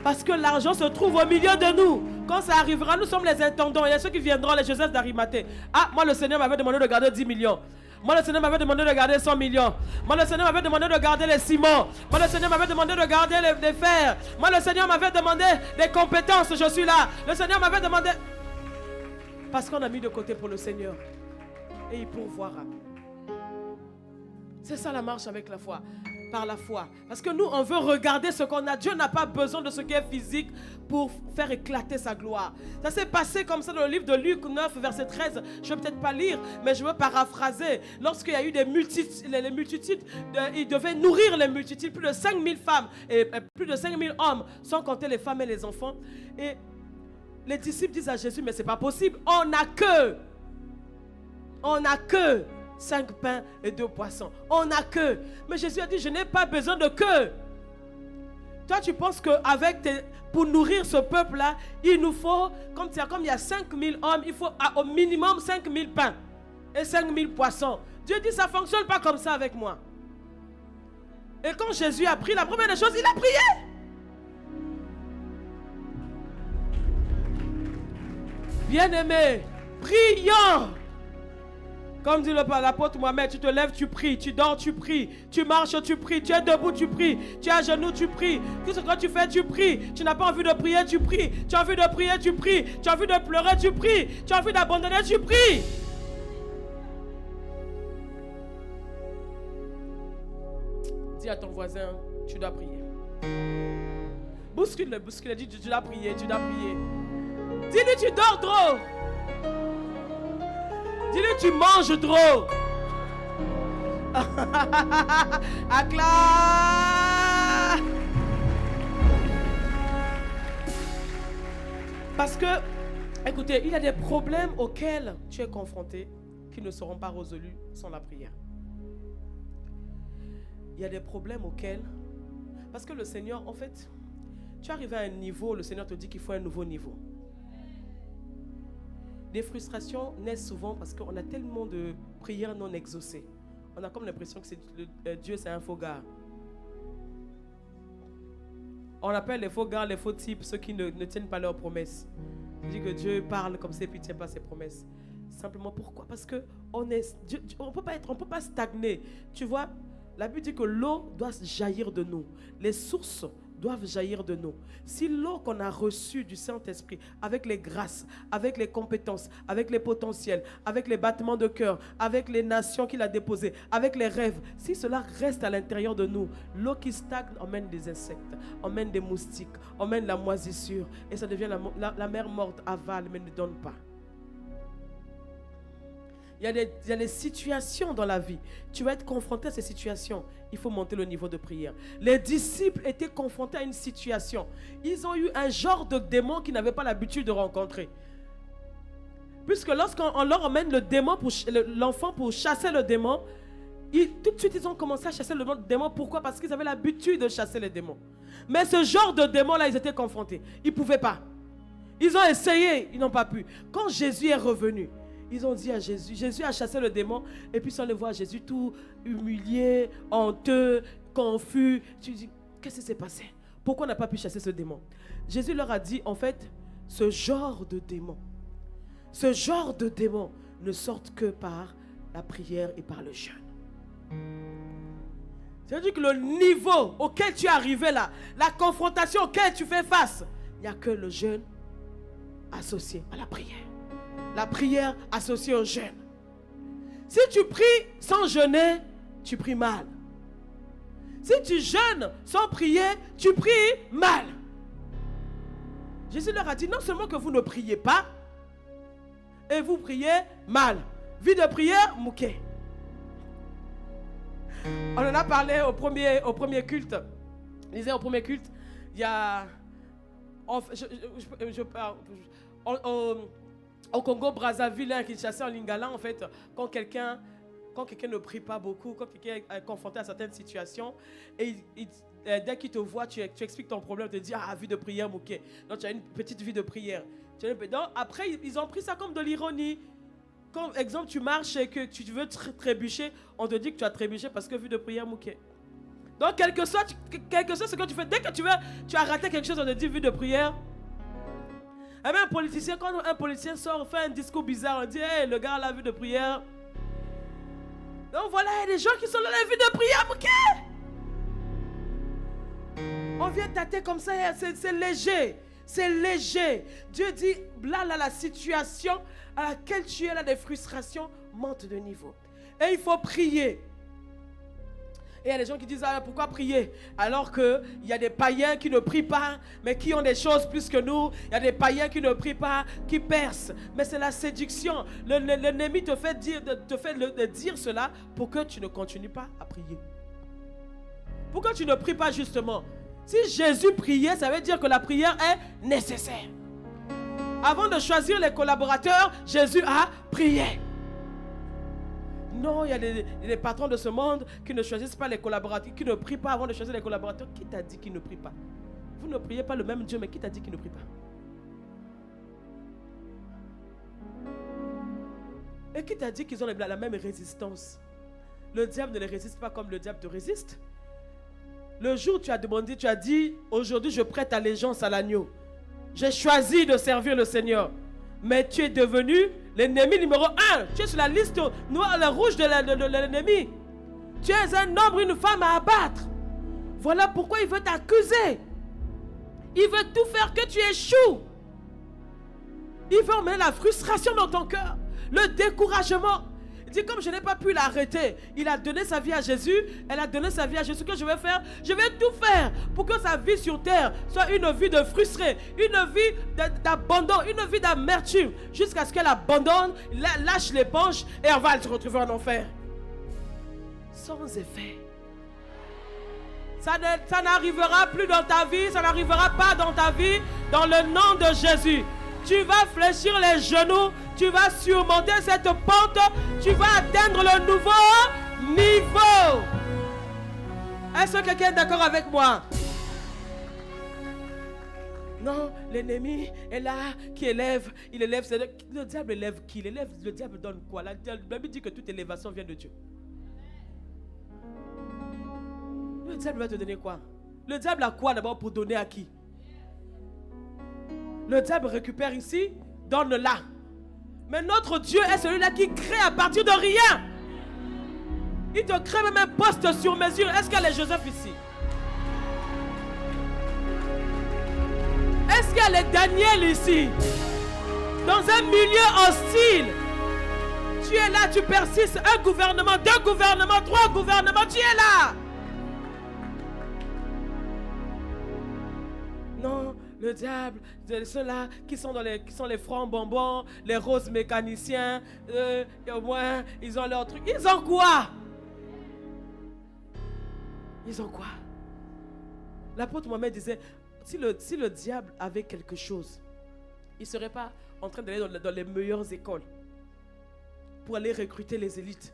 Parce que l'argent se trouve au milieu de nous. Quand ça arrivera, nous sommes les intendants. Il y a ceux qui viendront, les Joseph d'Arimathée. Ah, moi le Seigneur m'avait demandé de garder 10 millions. Moi le Seigneur m'avait demandé de garder 100 millions. Moi le Seigneur m'avait demandé de garder les ciments. Moi le Seigneur m'avait demandé de garder les fers. Moi le Seigneur m'avait demandé des compétences. Je suis là. Le Seigneur m'avait demandé... Parce qu'on a mis de côté pour le Seigneur. Et il pourvoira. C'est ça la marche avec la foi. Par la foi. Parce que nous, on veut regarder ce qu'on a. Dieu n'a pas besoin de ce qui est physique pour faire éclater sa gloire. Ça s'est passé comme ça dans le livre de Luc 9, verset 13. Je ne vais peut-être pas lire, mais je veux paraphraser. Lorsqu'il y a eu des multitudes, les multitudes, ils devaient nourrir les multitudes. Plus de 5000 femmes et plus de 5000 hommes, sans compter les femmes et les enfants. Et les disciples disent à Jésus, mais ce n'est pas possible. On n'a que 5 pains et 2 poissons. On n'a que. Mais Jésus a dit, je n'ai pas besoin de que. Toi, tu penses que pour nourrir ce peuple-là, il nous faut, comme il y a 5000 hommes, il faut au minimum 5000 pains et 5000 poissons. Dieu dit, ça ne fonctionne pas comme ça avec moi. Et quand Jésus a pris la première des choses, il a prié. Bien-aimé, prions. Comme dit l'apôtre Mohamed, tu te lèves, tu pries, tu dors, tu pries, tu marches, tu pries, tu es debout, tu pries, tu es à genoux, tu pries. Tout ce que tu fais, tu pries. Tu n'as pas envie de prier, tu pries. Tu as envie de prier, tu pries. Tu as envie de pleurer, tu pries. Tu as envie d'abandonner, tu pries. Dis à ton voisin, tu dois prier. Bouscule-le, dis tu dois prier, tu dois prier. Dis-lui, tu dors trop. Dis-lui, tu manges trop. Accla. Parce que, écoutez, il y a des problèmes auxquels tu es confronté qui ne seront pas résolus sans la prière. Il y a des problèmes auxquels... Parce que le Seigneur, en fait, tu arrives à un niveau, le Seigneur te dit qu'il faut un nouveau niveau. Des frustrations naissent souvent parce qu'on a tellement de prières non exaucées. On a comme l'impression que Dieu, c'est un faux gars. On appelle les faux gars, les faux types, ceux qui ne tiennent pas leurs promesses. On dit que Dieu parle comme ça et puis il ne tient pas ses promesses. Simplement pourquoi? Parce qu'on ne peut pas stagner. Tu vois, la Bible dit que l'eau doit jaillir de nous. Les sources doivent jaillir de nous. Si l'eau qu'on a reçue du Saint-Esprit, avec les grâces, avec les compétences, avec les potentiels, avec les battements de cœur, avec les nations qu'il a déposées, avec les rêves, si cela reste à l'intérieur de nous, l'eau qui stagne emmène des insectes, emmène des moustiques, emmène la moisissure, et ça devient la mer morte, avale, mais ne donne pas. Il y a des situations dans la vie. Tu vas être confronté à ces situations. Il faut monter le niveau de prière. Les disciples étaient confrontés à une situation. Ils ont eu un genre de démon qu'ils n'avaient pas l'habitude de rencontrer. Puisque lorsqu'on leur emmène l'enfant pour chasser le démon, tout de suite ils ont commencé à chasser le démon. Pourquoi? Parce qu'ils avaient l'habitude de chasser les démons. Mais ce genre de démon-là, ils étaient confrontés. Ils ne pouvaient pas. Ils ont essayé, ils n'ont pas pu. Quand Jésus est revenu, ils ont dit à Jésus, Jésus a chassé le démon, et puis sans le voir Jésus tout humilié, honteux, confus. Tu dis, qu'est-ce qui s'est passé? Pourquoi on n'a pas pu chasser ce démon? Jésus leur a dit, en fait, ce genre de démon ne sortent que par la prière et par le jeûne. C'est-à-dire que le niveau auquel tu es arrivé là, la confrontation auquel tu fais face, il n'y a que le jeûne associé à la prière. La prière associée au jeûne. Si tu pries sans jeûner, tu pries mal. Si tu jeûnes sans prier, tu pries mal. Jésus leur a dit, non seulement que vous ne priez pas, et vous priez mal. Vie de prière, mouquet. On en a parlé au premier culte. Je disais au premier culte, il y a... Au Congo, Brazzaville, qui chassait en Lingala, en fait, quand quelqu'un ne prie pas beaucoup, quand quelqu'un est confronté à certaines situations, et dès qu'il te voit, tu expliques ton problème, tu te dis, vie de prière, mouquet. Donc, tu as une petite vie de prière. Donc, après, ils ont pris ça comme de l'ironie. Comme exemple, tu marches et que tu veux trébucher, on te dit que tu as trébuché parce que vie de prière, mouquet. Donc, quel que soit ce que tu fais, dès que tu as raté quelque chose dans 10 vues de prière, et même un politicien, quand un politicien sort, fait un discours bizarre, on dit, hey, le gars a la vue de prière. Donc voilà, il y a des gens qui sont dans la vue de prière, ok? On vient tâter comme ça, c'est léger. C'est léger. Dieu dit, là, la situation à laquelle tu es, là, des frustrations, monte de niveau. Et il faut prier. Et il y a des gens qui disent, ah, pourquoi prier? Alors qu'il y a des païens qui ne prient pas, mais qui ont des choses plus que nous. Il y a des païens qui ne prient pas, qui percent. Mais c'est la séduction. L'ennemi te fait dire cela pour que tu ne continues pas à prier. Pourquoi tu ne pries pas justement? Si Jésus priait, ça veut dire que la prière est nécessaire. Avant de choisir les collaborateurs, Jésus a prié. Non, il y a des patrons de ce monde qui ne choisissent pas les collaborateurs, qui ne prient pas avant de choisir les collaborateurs. Qui t'a dit qu'ils ne prient pas? Vous ne priez pas le même Dieu, mais qui t'a dit qu'ils ne prient pas? Et qui t'a dit qu'ils ont la même résistance? Le diable ne les résiste pas comme le diable te résiste. Le jour où tu as demandé, tu as dit, aujourd'hui je prête allégeance à l'agneau. J'ai choisi de servir le Seigneur. Mais tu es devenu l'ennemi numéro 1. Tu es sur la liste noire et rouge de l'ennemi. Tu es un homme ou une femme à abattre. Voilà pourquoi il veut t'accuser. Il veut tout faire que tu échoues. Il veut emmener la frustration dans ton cœur, le découragement. Il dit, comme je n'ai pas pu l'arrêter, il a donné sa vie à Jésus, elle a donné sa vie à Jésus. Ce que je vais faire, je vais tout faire pour que sa vie sur terre soit une vie de frustré, une vie d'abandon, une vie d'amertume, jusqu'à ce qu'elle abandonne, lâche l'éponge et elle va se retrouver en enfer. Sans effet. Ça n'arrivera plus dans ta vie, ça n'arrivera pas dans ta vie, dans le nom de Jésus. Tu vas fléchir les genoux, tu vas surmonter cette pente, tu vas atteindre le nouveau niveau. Est-ce que quelqu'un est d'accord avec moi? Non, l'ennemi est là, qui élève, il élève. Le diable élève qui? Le diable donne quoi? La Bible dit que toute élévation vient de Dieu. Le diable va te donner quoi? Le diable a quoi d'abord pour donner à qui? Le diable récupère ici, donne là. Mais notre Dieu est celui-là qui crée à partir de rien. Il te crée même un poste sur mesure. Est-ce qu'il y a les Joseph ici? Est-ce qu'il y a les Daniel ici? Dans un milieu hostile, tu es là, tu persistes. Un gouvernement, 2 gouvernements, 3 gouvernements, tu es là. Non. Le diable, ceux-là qui sont les francs bonbons, les roses mécaniciens, et au moins, ils ont leur truc. Ils ont quoi? Ils ont quoi? L'apôtre Mohamed disait, si le diable avait quelque chose, il ne serait pas en train d'aller dans les meilleures écoles pour aller recruter les élites.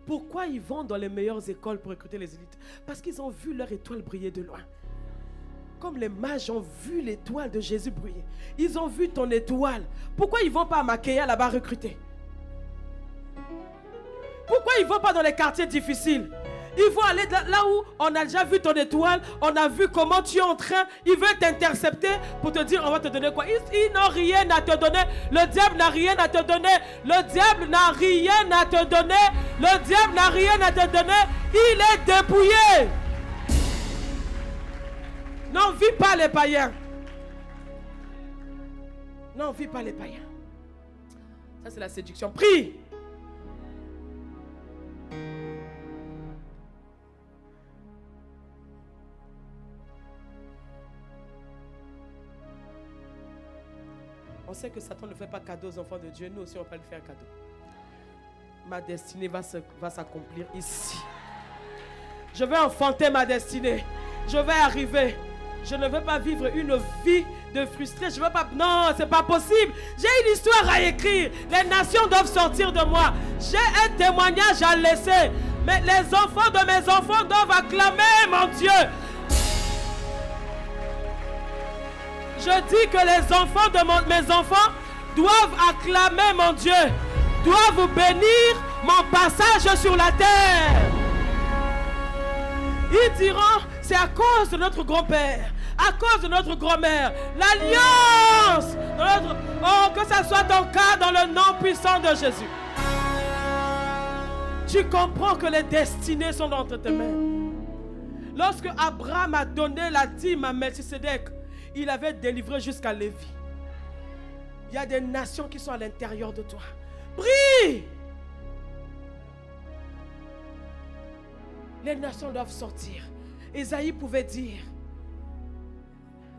Pourquoi ils vont dans les meilleures écoles pour recruter les élites? Parce qu'ils ont vu leur étoile briller de loin. Comme les mages ont vu l'étoile de Jésus briller. Ils ont vu ton étoile. Pourquoi ils ne vont pas à Makéa là-bas recruter? Pourquoi ils ne vont pas dans les quartiers difficiles? Ils vont aller là où on a déjà vu ton étoile. On a vu comment tu es en train. Ils veulent t'intercepter pour te dire on va te donner quoi? Ils n'ont rien à te donner. Le diable n'a rien à te donner. Le diable n'a rien à te donner. Le diable n'a rien à te donner. Il est dépouillé. Non, vis pas les païens. Non, vis pas les païens. Ça, c'est la séduction. Prie. On sait que Satan ne fait pas cadeau aux enfants de Dieu. Nous aussi, on va pas lui faire cadeau. Ma destinée va s'accomplir ici. Je vais enfanter ma destinée. Je vais arriver. Je ne veux pas vivre une vie de frustré. Je veux pas. Non, c'est pas possible. J'ai une histoire à écrire. Les nations doivent sortir de moi. J'ai un témoignage à laisser. Mais les enfants de mes enfants doivent acclamer mon Dieu. Je dis que les enfants de mes enfants doivent acclamer mon Dieu. Doivent bénir mon passage sur la terre. Ils diront, c'est à cause de notre grand-père, à cause de notre grand-mère, l'alliance de notre... Oh, que ça soit ton cas dans le nom puissant de Jésus. Tu comprends que les destinées sont entre tes mains. Lorsque Abraham a donné la dîme à Melchisedec, il avait délivré jusqu'à Lévi. Il y a des nations qui sont à l'intérieur de toi. Prie! Les nations doivent sortir. Ésaïe pouvait dire,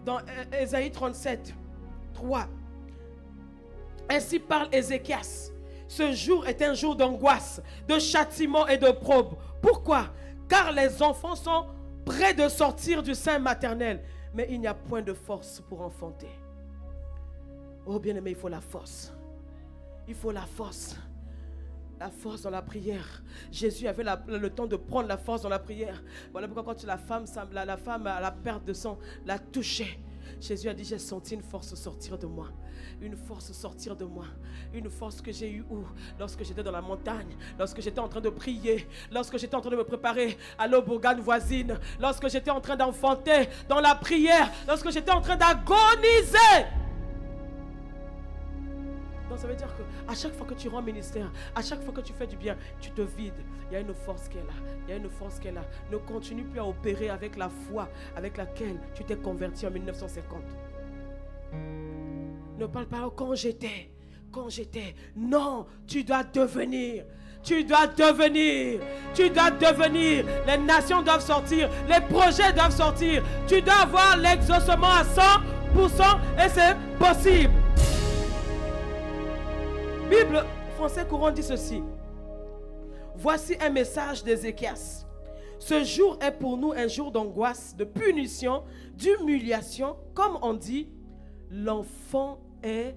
dans Ésaïe 37, 3, ainsi parle Ézéchias, ce jour est un jour d'angoisse, de châtiment et de probe. Pourquoi? Car les enfants sont près de sortir du sein maternel, mais il n'y a point de force pour enfanter. Oh bien-aimé, il faut la force. Il faut la force. La force dans la prière. Jésus avait le temps de prendre la force dans la prière. Voilà pourquoi quand la femme à la perte de sang l'a touché, Jésus a dit, j'ai senti une force sortir de moi. Une force sortir de moi. Une force que j'ai eue où? Lorsque j'étais dans la montagne, lorsque j'étais en train de prier, lorsque j'étais en train de me préparer à l'Obogan voisine, lorsque j'étais en train d'enfanter dans la prière, lorsque j'étais en train d'agoniser. Donc ça veut dire qu'à chaque fois que tu rends ministère, à chaque fois que tu fais du bien, tu te vides. Il y a une force qui est là. Il y a une force qui est là. Ne continue plus à opérer avec la foi avec laquelle tu t'es converti en 1950. Ne parle pas quand j'étais. Non, tu dois devenir. Tu dois devenir. Les nations doivent sortir. Les projets doivent sortir. Tu dois avoir l'exaucement à 100% et c'est possible. Bible français courant dit ceci. Voici un message d'Ézéchias. Ce jour est pour nous un jour d'angoisse, de punition, d'humiliation. Comme on dit, l'enfant est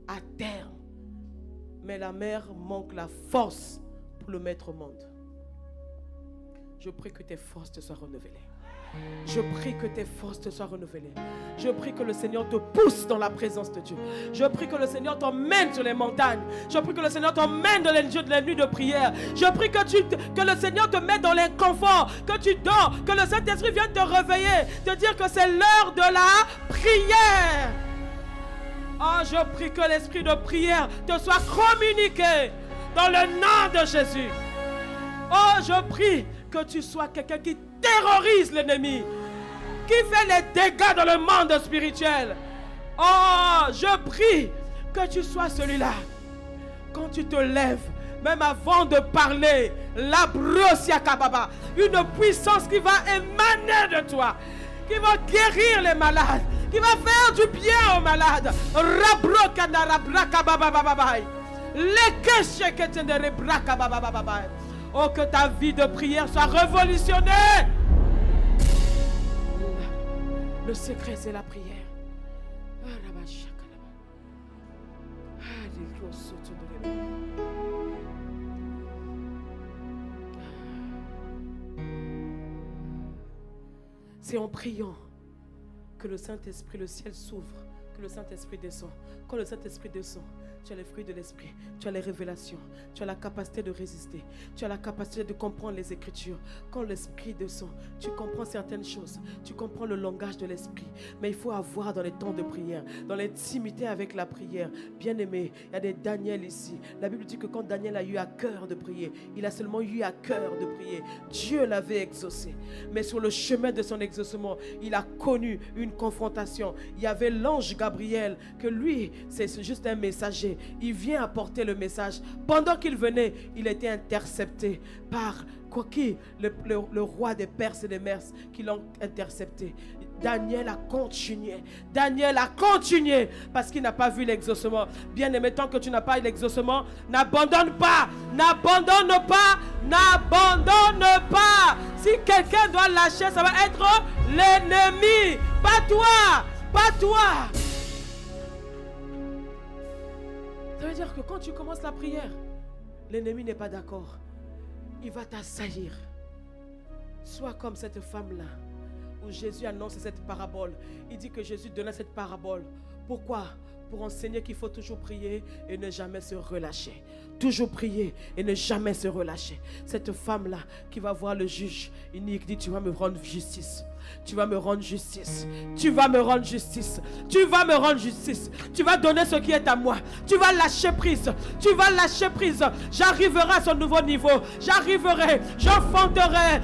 à terme, mais la mère manque la force pour le mettre au monde. Je prie que tes forces te soient renouvelées. Je prie que tes forces te soient renouvelées. Je prie que le Seigneur te pousse dans la présence de Dieu. Je prie que le Seigneur t'emmène sur les montagnes. Je prie que le Seigneur t'emmène dans les nuits de prière. Je prie que le Seigneur te mette dans l'inconfort, que tu dors, que le Saint-Esprit vienne te réveiller, te dire que c'est l'heure de la prière. Oh, je prie que l'esprit de prière te soit communiqué dans le nom de Jésus. Oh, je prie que tu sois quelqu'un qui terrorise l'ennemi, qui fait les dégâts dans le monde spirituel. Oh, je prie que tu sois celui-là. Quand tu te lèves, même avant de parler, la brosia kababa, une puissance qui va émaner de toi, qui va guérir les malades, qui va faire du bien aux malades. Rabro kanara braka baba baba. Lekeshe ketendere braka baba baba. Oh, que ta vie de prière soit révolutionnée. Le secret, c'est la prière. C'est en priant que le Saint-Esprit, le ciel s'ouvre, que le Saint-Esprit descend. Quand le Saint-Esprit descend, tu as les fruits de l'esprit, tu as les révélations, tu as la capacité de résister, tu as la capacité de comprendre les Écritures. Quand l'esprit descend, tu comprends certaines choses, tu comprends le langage de l'esprit. Mais il faut avoir dans les temps de prière, dans l'intimité avec la prière. Bien aimé, il y a des Daniel ici. La Bible dit que quand Daniel a eu à cœur de prier, il a seulement eu à cœur de prier. Dieu l'avait exaucé. Mais sur le chemin de son exaucement, il a connu une confrontation. Il y avait l'ange Gabriel, que lui, c'est juste un messager. Il vient apporter le message. Pendant qu'il venait, il était intercepté par le roi des Perses et des Mers qui l'ont intercepté. Daniel a continué. Parce qu'il n'a pas vu l'exaucement. Bien aimé, tant que tu n'as pas eu l'exaucement, n'abandonne pas. Si quelqu'un doit lâcher, ça va être l'ennemi. Pas toi. Ça veut dire que quand tu commences la prière, l'ennemi n'est pas d'accord. Il va t'assaillir. Sois comme cette femme-là, où Jésus annonce cette parabole. Il dit que Jésus donnait cette parabole. Pourquoi pour enseigner qu'il faut toujours prier et ne jamais se relâcher. Toujours prier et ne jamais se relâcher. Cette femme-là qui va voir le juge unique dit, tu vas me rendre justice. Tu vas me rendre justice. Tu vas me rendre justice. Tu vas me rendre justice. Tu vas donner ce qui est à moi. Tu vas lâcher prise. Tu vas lâcher prise. J'arriverai à ce nouveau niveau. J'arriverai. J'enfanterai.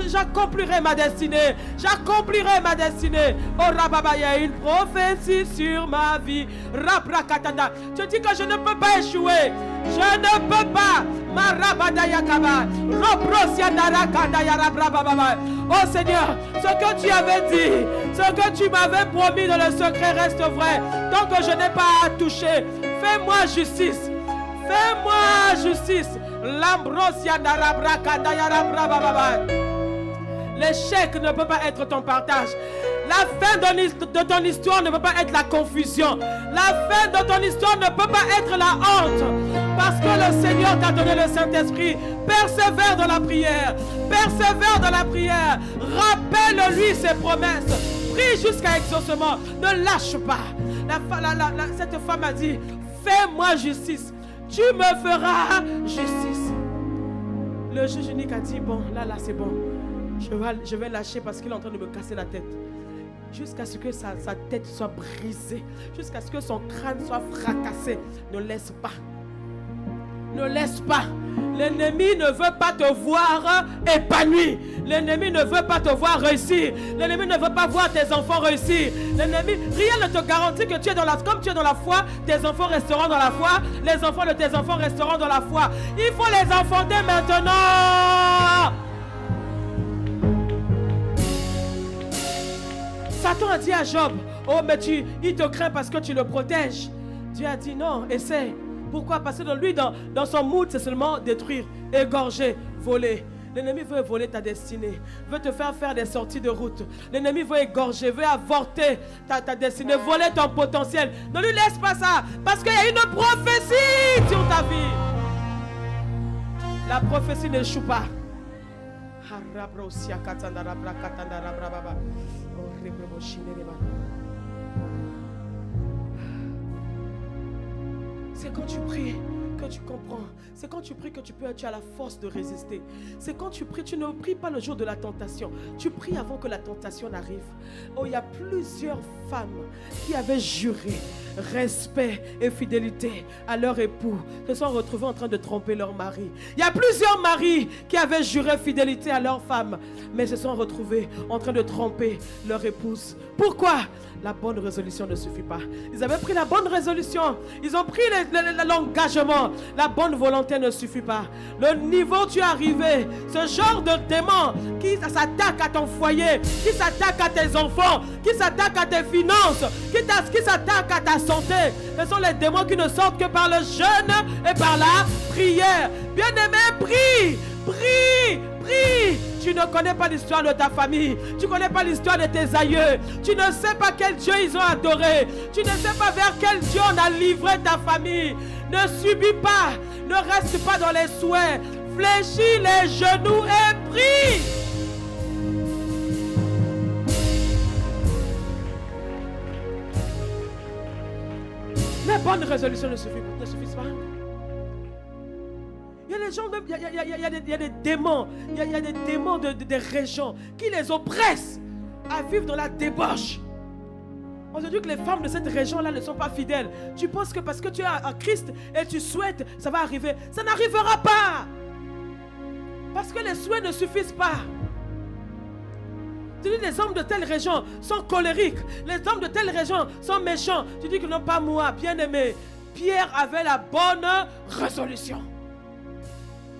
J'accomplirai ma destinée. J'accomplirai ma destinée. Oh Rababa, il y a une prophétie sur ma vie. Rabrakatanda. Je dis que je ne peux pas échouer. Je ne peux pas. Oh Seigneur, ce que tu avais dit, ce que tu m'avais promis dans le secret reste vrai. Tant que je n'ai pas à toucher, fais-moi justice. Fais-moi justice. L'échec ne peut pas être ton partage. La fin de ton histoire ne peut pas être la confusion. La fin de ton histoire ne peut pas être la honte. Parce que le Seigneur t'a donné le Saint-Esprit. Persévère dans la prière. Persévère dans la prière. Rappelle-lui ses promesses. Prie jusqu'à exaucement. Ne lâche pas. Cette femme a dit, fais-moi justice. Tu me feras justice. Le juge unique a dit, bon, là, c'est bon. Je vais lâcher parce qu'il est en train de me casser la tête. Jusqu'à ce que sa tête soit brisée. Jusqu'à ce que son crâne soit fracassé. Ne laisse pas. Ne laisse pas. L'ennemi ne veut pas te voir épanoui. L'ennemi ne veut pas te voir réussir. L'ennemi ne veut pas voir tes enfants réussir. L'ennemi, rien ne te garantit que tu es dans la, comme tu es dans la foi, tes enfants resteront dans la foi. Les enfants de tes enfants resteront dans la foi. Il faut les enfanter maintenant. Satan a dit à Job, oh mais il te craint parce que tu le protèges. Dieu a dit non, essaie. Pourquoi? Parce que dans son mood, c'est seulement détruire, égorger, voler. L'ennemi veut voler ta destinée, veut te faire des sorties de route. L'ennemi veut égorger, veut avorter ta destinée, voler ton potentiel. Ne lui laisse pas ça, parce qu'il y a une prophétie sur ta vie. La prophétie n'échoue pas. C'est quand tu pries que tu comprends. C'est quand tu pries que tu as la force de résister. C'est quand tu pries, tu ne pries pas le jour de la tentation. Tu pries avant que la tentation n'arrive. Oh, il y a plusieurs femmes qui avaient juré respect et fidélité à leur époux, se sont retrouvées en train de tromper leur mari. Il y a plusieurs maris qui avaient juré fidélité à leur femme, mais se sont retrouvés en train de tromper leur épouse. Pourquoi? La bonne résolution ne suffit pas. Ils avaient pris la bonne résolution, ils ont pris l'engagement. La bonne volonté ne suffit pas. Le niveau où tu es arrivé, ce genre de démon qui s'attaque à ton foyer, qui s'attaque à tes enfants, qui s'attaque à tes finances, qui s'attaque à ta santé, ce sont les démons qui ne sortent que par le jeûne et par la prière. Bien-aimé, prie, prie, prie. Tu ne connais pas l'histoire de ta famille. Tu ne connais pas l'histoire de tes aïeux. Tu ne sais pas quel Dieu ils ont adoré. Tu ne sais pas vers quel Dieu on a livré ta famille. Ne subis pas. Ne reste pas dans les souhaits. Fléchis les genoux et prie. Les bonnes résolutions ne suffisent pas. Il y a des gens, il y a des démons, il y a des démons des régions qui les oppressent à vivre dans la débauche. On se dit que les femmes de cette région-là ne sont pas fidèles. Tu penses que parce que tu es en Christ et tu souhaites, ça va arriver. Ça n'arrivera pas. Parce que les souhaits ne suffisent pas. Tu dis les hommes de telle région sont colériques. Les hommes de telle région sont méchants. Tu dis que non, pas moi, bien-aimé. Pierre avait la bonne résolution.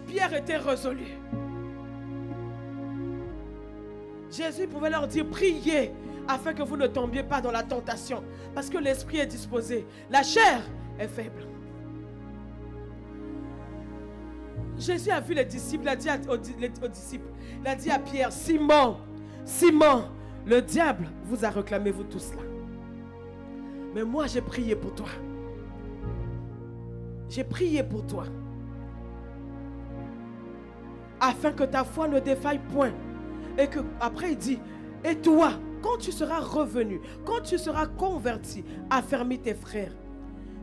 Pierre était résolu. Jésus pouvait leur dire, priez afin que vous ne tombiez pas dans la tentation. Parce que l'esprit est disposé. La chair est faible. Jésus a vu les disciples, il a dit aux disciples, il a dit à Pierre, Simon, Simon, le diable vous a réclamé vous tous là. Mais moi j'ai prié pour toi. J'ai prié pour toi. Afin que ta foi ne défaille point. Et que après il dit, et toi, quand tu seras revenu, quand tu seras converti, affermis tes frères.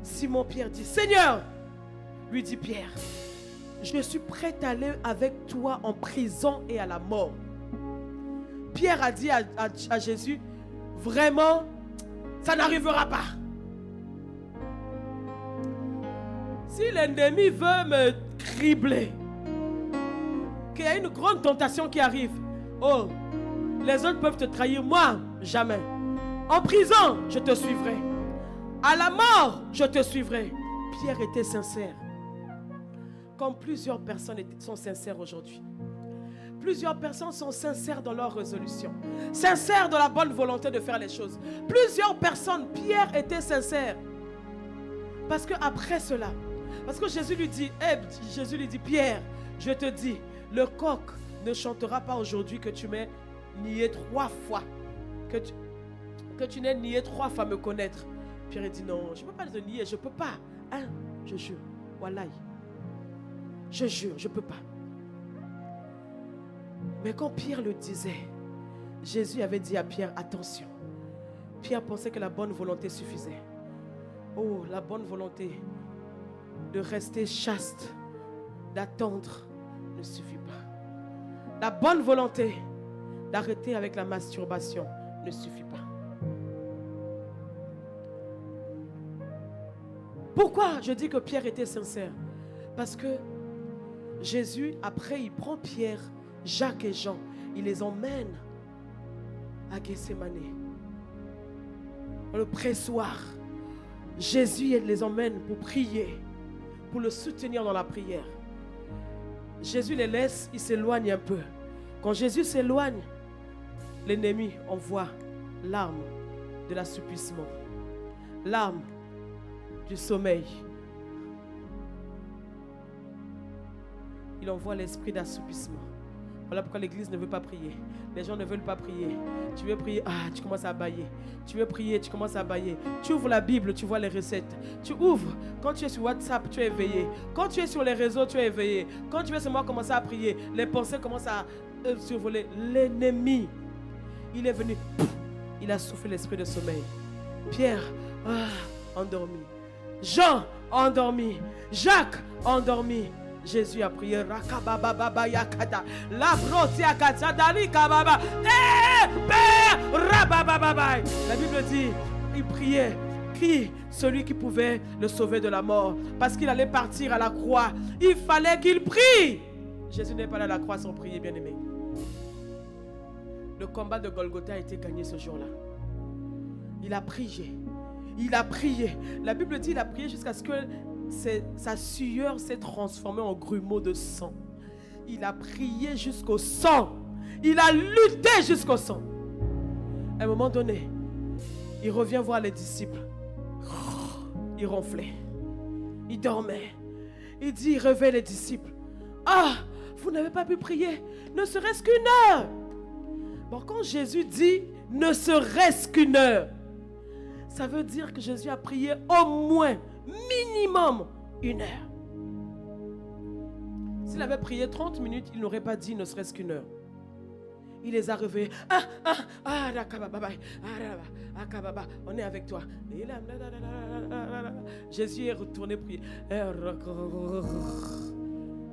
Simon-Pierre dit, Seigneur, lui dit Pierre, je suis prêt à aller avec toi en prison et à la mort. Pierre a dit à Jésus, vraiment, ça n'arrivera pas. Si l'ennemi veut me cribler, qu'il y a une grande tentation qui arrive, oh, les autres peuvent te trahir, moi, jamais. En prison, je te suivrai. À la mort, je te suivrai. Pierre était sincère. Comme plusieurs personnes sont sincères aujourd'hui. Plusieurs personnes sont sincères dans leur résolution. Sincères dans la bonne volonté de faire les choses. Plusieurs personnes, Pierre était sincère. Parce que après cela, parce que Jésus lui dit, Pierre, je te dis, le coq ne chantera pas aujourd'hui que tu m'aies nié 3 fois. Que tu n'aies nié 3 fois me connaître. Pierre dit non, je ne peux pas te nier, je ne peux pas. Hein? Je jure, wallahi. Je jure, je ne peux pas. Mais quand Pierre le disait, Jésus avait dit à Pierre, attention. Pierre pensait que la bonne volonté suffisait. Oh, la bonne volonté de rester chaste, d'attendre, ne suffit pas. La bonne volonté d'arrêter avec la masturbation ne suffit pas. Pourquoi je dis que Pierre était sincère? Parce que Jésus, après, il prend Pierre, Jacques et Jean, il les emmène à Gethsémane. Le pressoir, Jésus les emmène pour prier, pour le soutenir dans la prière. Jésus les laisse, il s'éloigne un peu. Quand Jésus s'éloigne, l'ennemi envoie l'arme de l'assoupissement, l'arme du sommeil. Il envoie l'esprit d'assoupissement. Voilà pourquoi l'église ne veut pas prier. Les gens ne veulent pas prier. Tu veux prier, tu commences à bâiller. Tu veux prier, tu commences à bâiller. Tu ouvres la Bible, tu vois les recettes. Tu ouvres. Quand tu es sur WhatsApp, tu es éveillé. Quand tu es sur les réseaux, tu es éveillé. Quand tu veux seulement commencer à prier, les pensées commencent à survoler. L'ennemi, il est venu. Il a soufflé l'esprit de sommeil. Pierre, endormi. Jean, endormi. Jacques, endormi. Jésus a prié. La Bible dit, il priait. Qui? Celui qui pouvait le sauver de la mort. Parce qu'il allait partir à la croix. Il fallait qu'il prie. Jésus n'est pas allé à la croix sans prier, bien aimé. Le combat de Golgotha a été gagné ce jour-là. Il a prié. Il a prié. La Bible dit qu'il a prié jusqu'à ce que sa sueur s'est transformée en grumeaux de sang. Il a prié jusqu'au sang. Il a lutté jusqu'au sang. À un moment donné, il revient voir les disciples. Il ronflait. Il dormait. Il dit, réveille les disciples. Vous n'avez pas pu prier, ne serait-ce qu'une heure. Bon, quand Jésus dit, ne serait-ce qu'une heure, ça veut dire que Jésus a prié au moins, minimum, 1 heure. S'il avait prié 30 minutes, il n'aurait pas dit ne serait-ce qu'une heure. Il les a réveillés. On est avec toi. Jésus est retourné prier.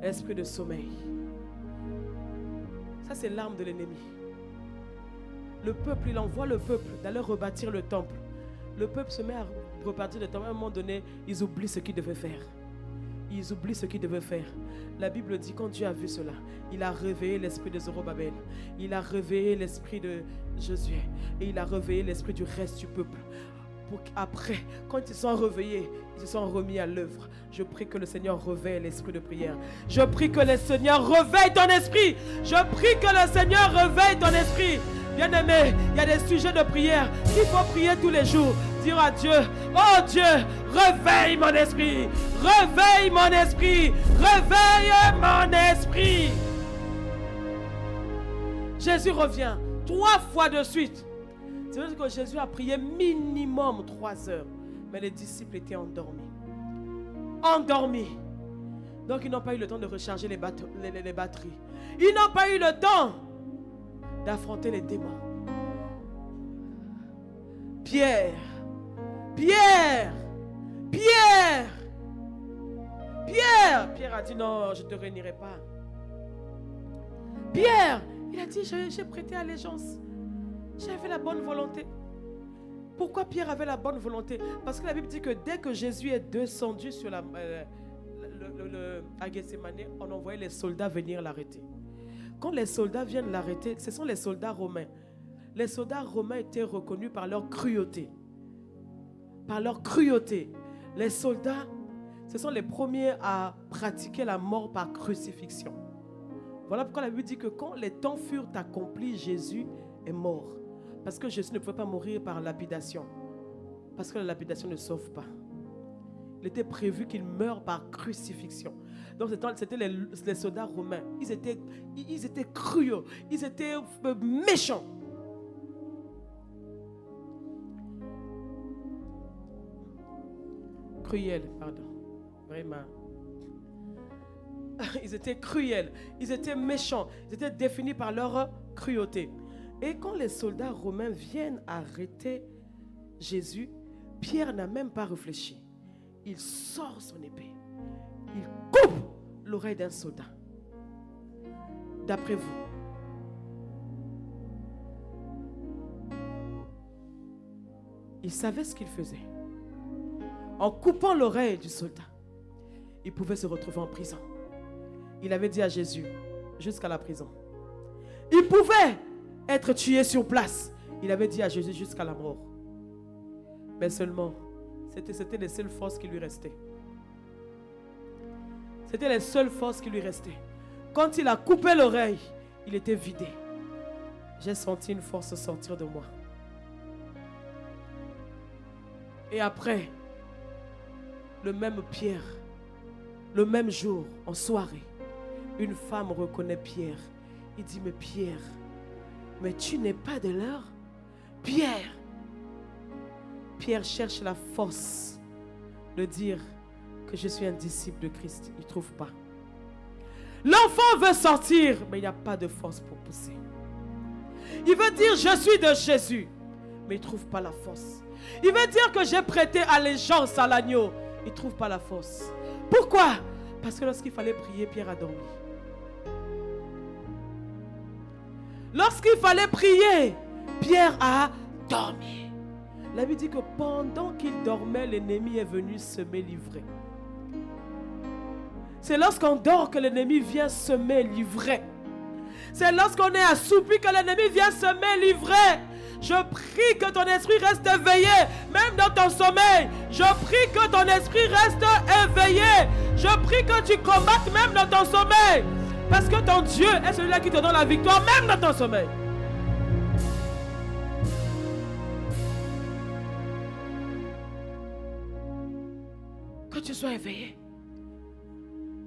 Esprit de sommeil. Ça, c'est l'arme de l'ennemi. Le peuple, il envoie le peuple d'aller rebâtir le temple. Le peuple se met à rebâtir le temple. À un moment donné, ils oublient ce qu'ils devaient faire. Ils oublient ce qu'ils devaient faire. La Bible dit, quand Dieu a vu cela, il a réveillé l'esprit de Zorobabel. Il a réveillé l'esprit de Josué. Et il a réveillé l'esprit du reste du peuple. Pour qu'après, quand ils sont réveillés, ils se sont remis à l'œuvre. Je prie que le Seigneur réveille l'esprit de prière. Je prie que le Seigneur réveille ton esprit. Je prie que le Seigneur réveille ton esprit. Bien-aimé, il y a des sujets de prière qu'il faut prier tous les jours. Dire à Dieu, oh Dieu, réveille mon esprit. Réveille mon esprit. Réveille mon esprit. Jésus revient 3 fois de suite. C'est vrai que Jésus a prié minimum 3 heures. Mais les disciples étaient endormis. Endormis. Donc ils n'ont pas eu le temps de recharger les batteries. Ils n'ont pas eu le temps d'affronter les démons. Pierre, Pierre, Pierre, Pierre. Pierre a dit non, je ne te réunirai pas. Pierre, il a dit j'ai prêté allégeance. J'avais la bonne volonté. Pourquoi Pierre avait la bonne volonté? Parce que la Bible dit que dès que Jésus est descendu sur à Gethsémane, on envoyait les soldats venir l'arrêter. Quand les soldats viennent l'arrêter, ce sont les soldats romains. Les soldats romains étaient reconnus par leur cruauté. Par leur cruauté. Les soldats, ce sont les premiers à pratiquer la mort par crucifixion. Voilà pourquoi la Bible dit que quand les temps furent accomplis, Jésus est mort. Parce que Jésus ne pouvait pas mourir par lapidation. Parce que la lapidation ne sauve pas. Il était prévu qu'il meure par crucifixion. Donc c'était les soldats romains. Ils étaient cruels. Ils étaient méchants. Cruels, pardon. Vraiment. Ils étaient cruels. Ils étaient méchants. Ils étaient définis par leur cruauté. Et quand les soldats romains viennent arrêter Jésus, Pierre n'a même pas réfléchi. Il sort son épée. Il coupe l'oreille d'un soldat. D'après vous, il savait ce qu'il faisait. En coupant l'oreille du soldat, il pouvait se retrouver en prison. Il avait dit à Jésus, jusqu'à la prison. Il pouvait être tué sur place. Il avait dit à Jésus jusqu'à la mort. Mais seulement, c'était les seules forces qui lui restaient. C'était les seules forces qui lui restaient. Quand il a coupé l'oreille, il était vidé. J'ai senti une force sortir de moi. Et après, le même Pierre, le même jour, en soirée, une femme reconnaît Pierre. Il dit, mais Pierre, mais tu n'es pas de l'heure? Pierre. Pierre cherche la force de dire que je suis un disciple de Christ. Il ne trouve pas. L'enfant veut sortir, mais il n'y a pas de force pour pousser. Il veut dire je suis de Jésus, mais il ne trouve pas la force. Il veut dire que j'ai prêté allégeance à l'agneau. Il ne trouve pas la force. Pourquoi? Parce que lorsqu'il fallait prier, Pierre a dormi. Lorsqu'il fallait prier, Pierre a dormi. La Bible dit que pendant qu'il dormait, l'ennemi est venu semer l'ivraie. C'est lorsqu'on dort que l'ennemi vient semer l'ivraie. C'est lorsqu'on est assoupi que l'ennemi vient semer l'ivraie. Je prie que ton esprit reste éveillé, même dans ton sommeil. Je prie que ton esprit reste éveillé. Je prie que tu combattes même dans ton sommeil. Parce que ton Dieu est celui-là qui te donne la victoire, même dans ton sommeil. Que tu sois éveillé.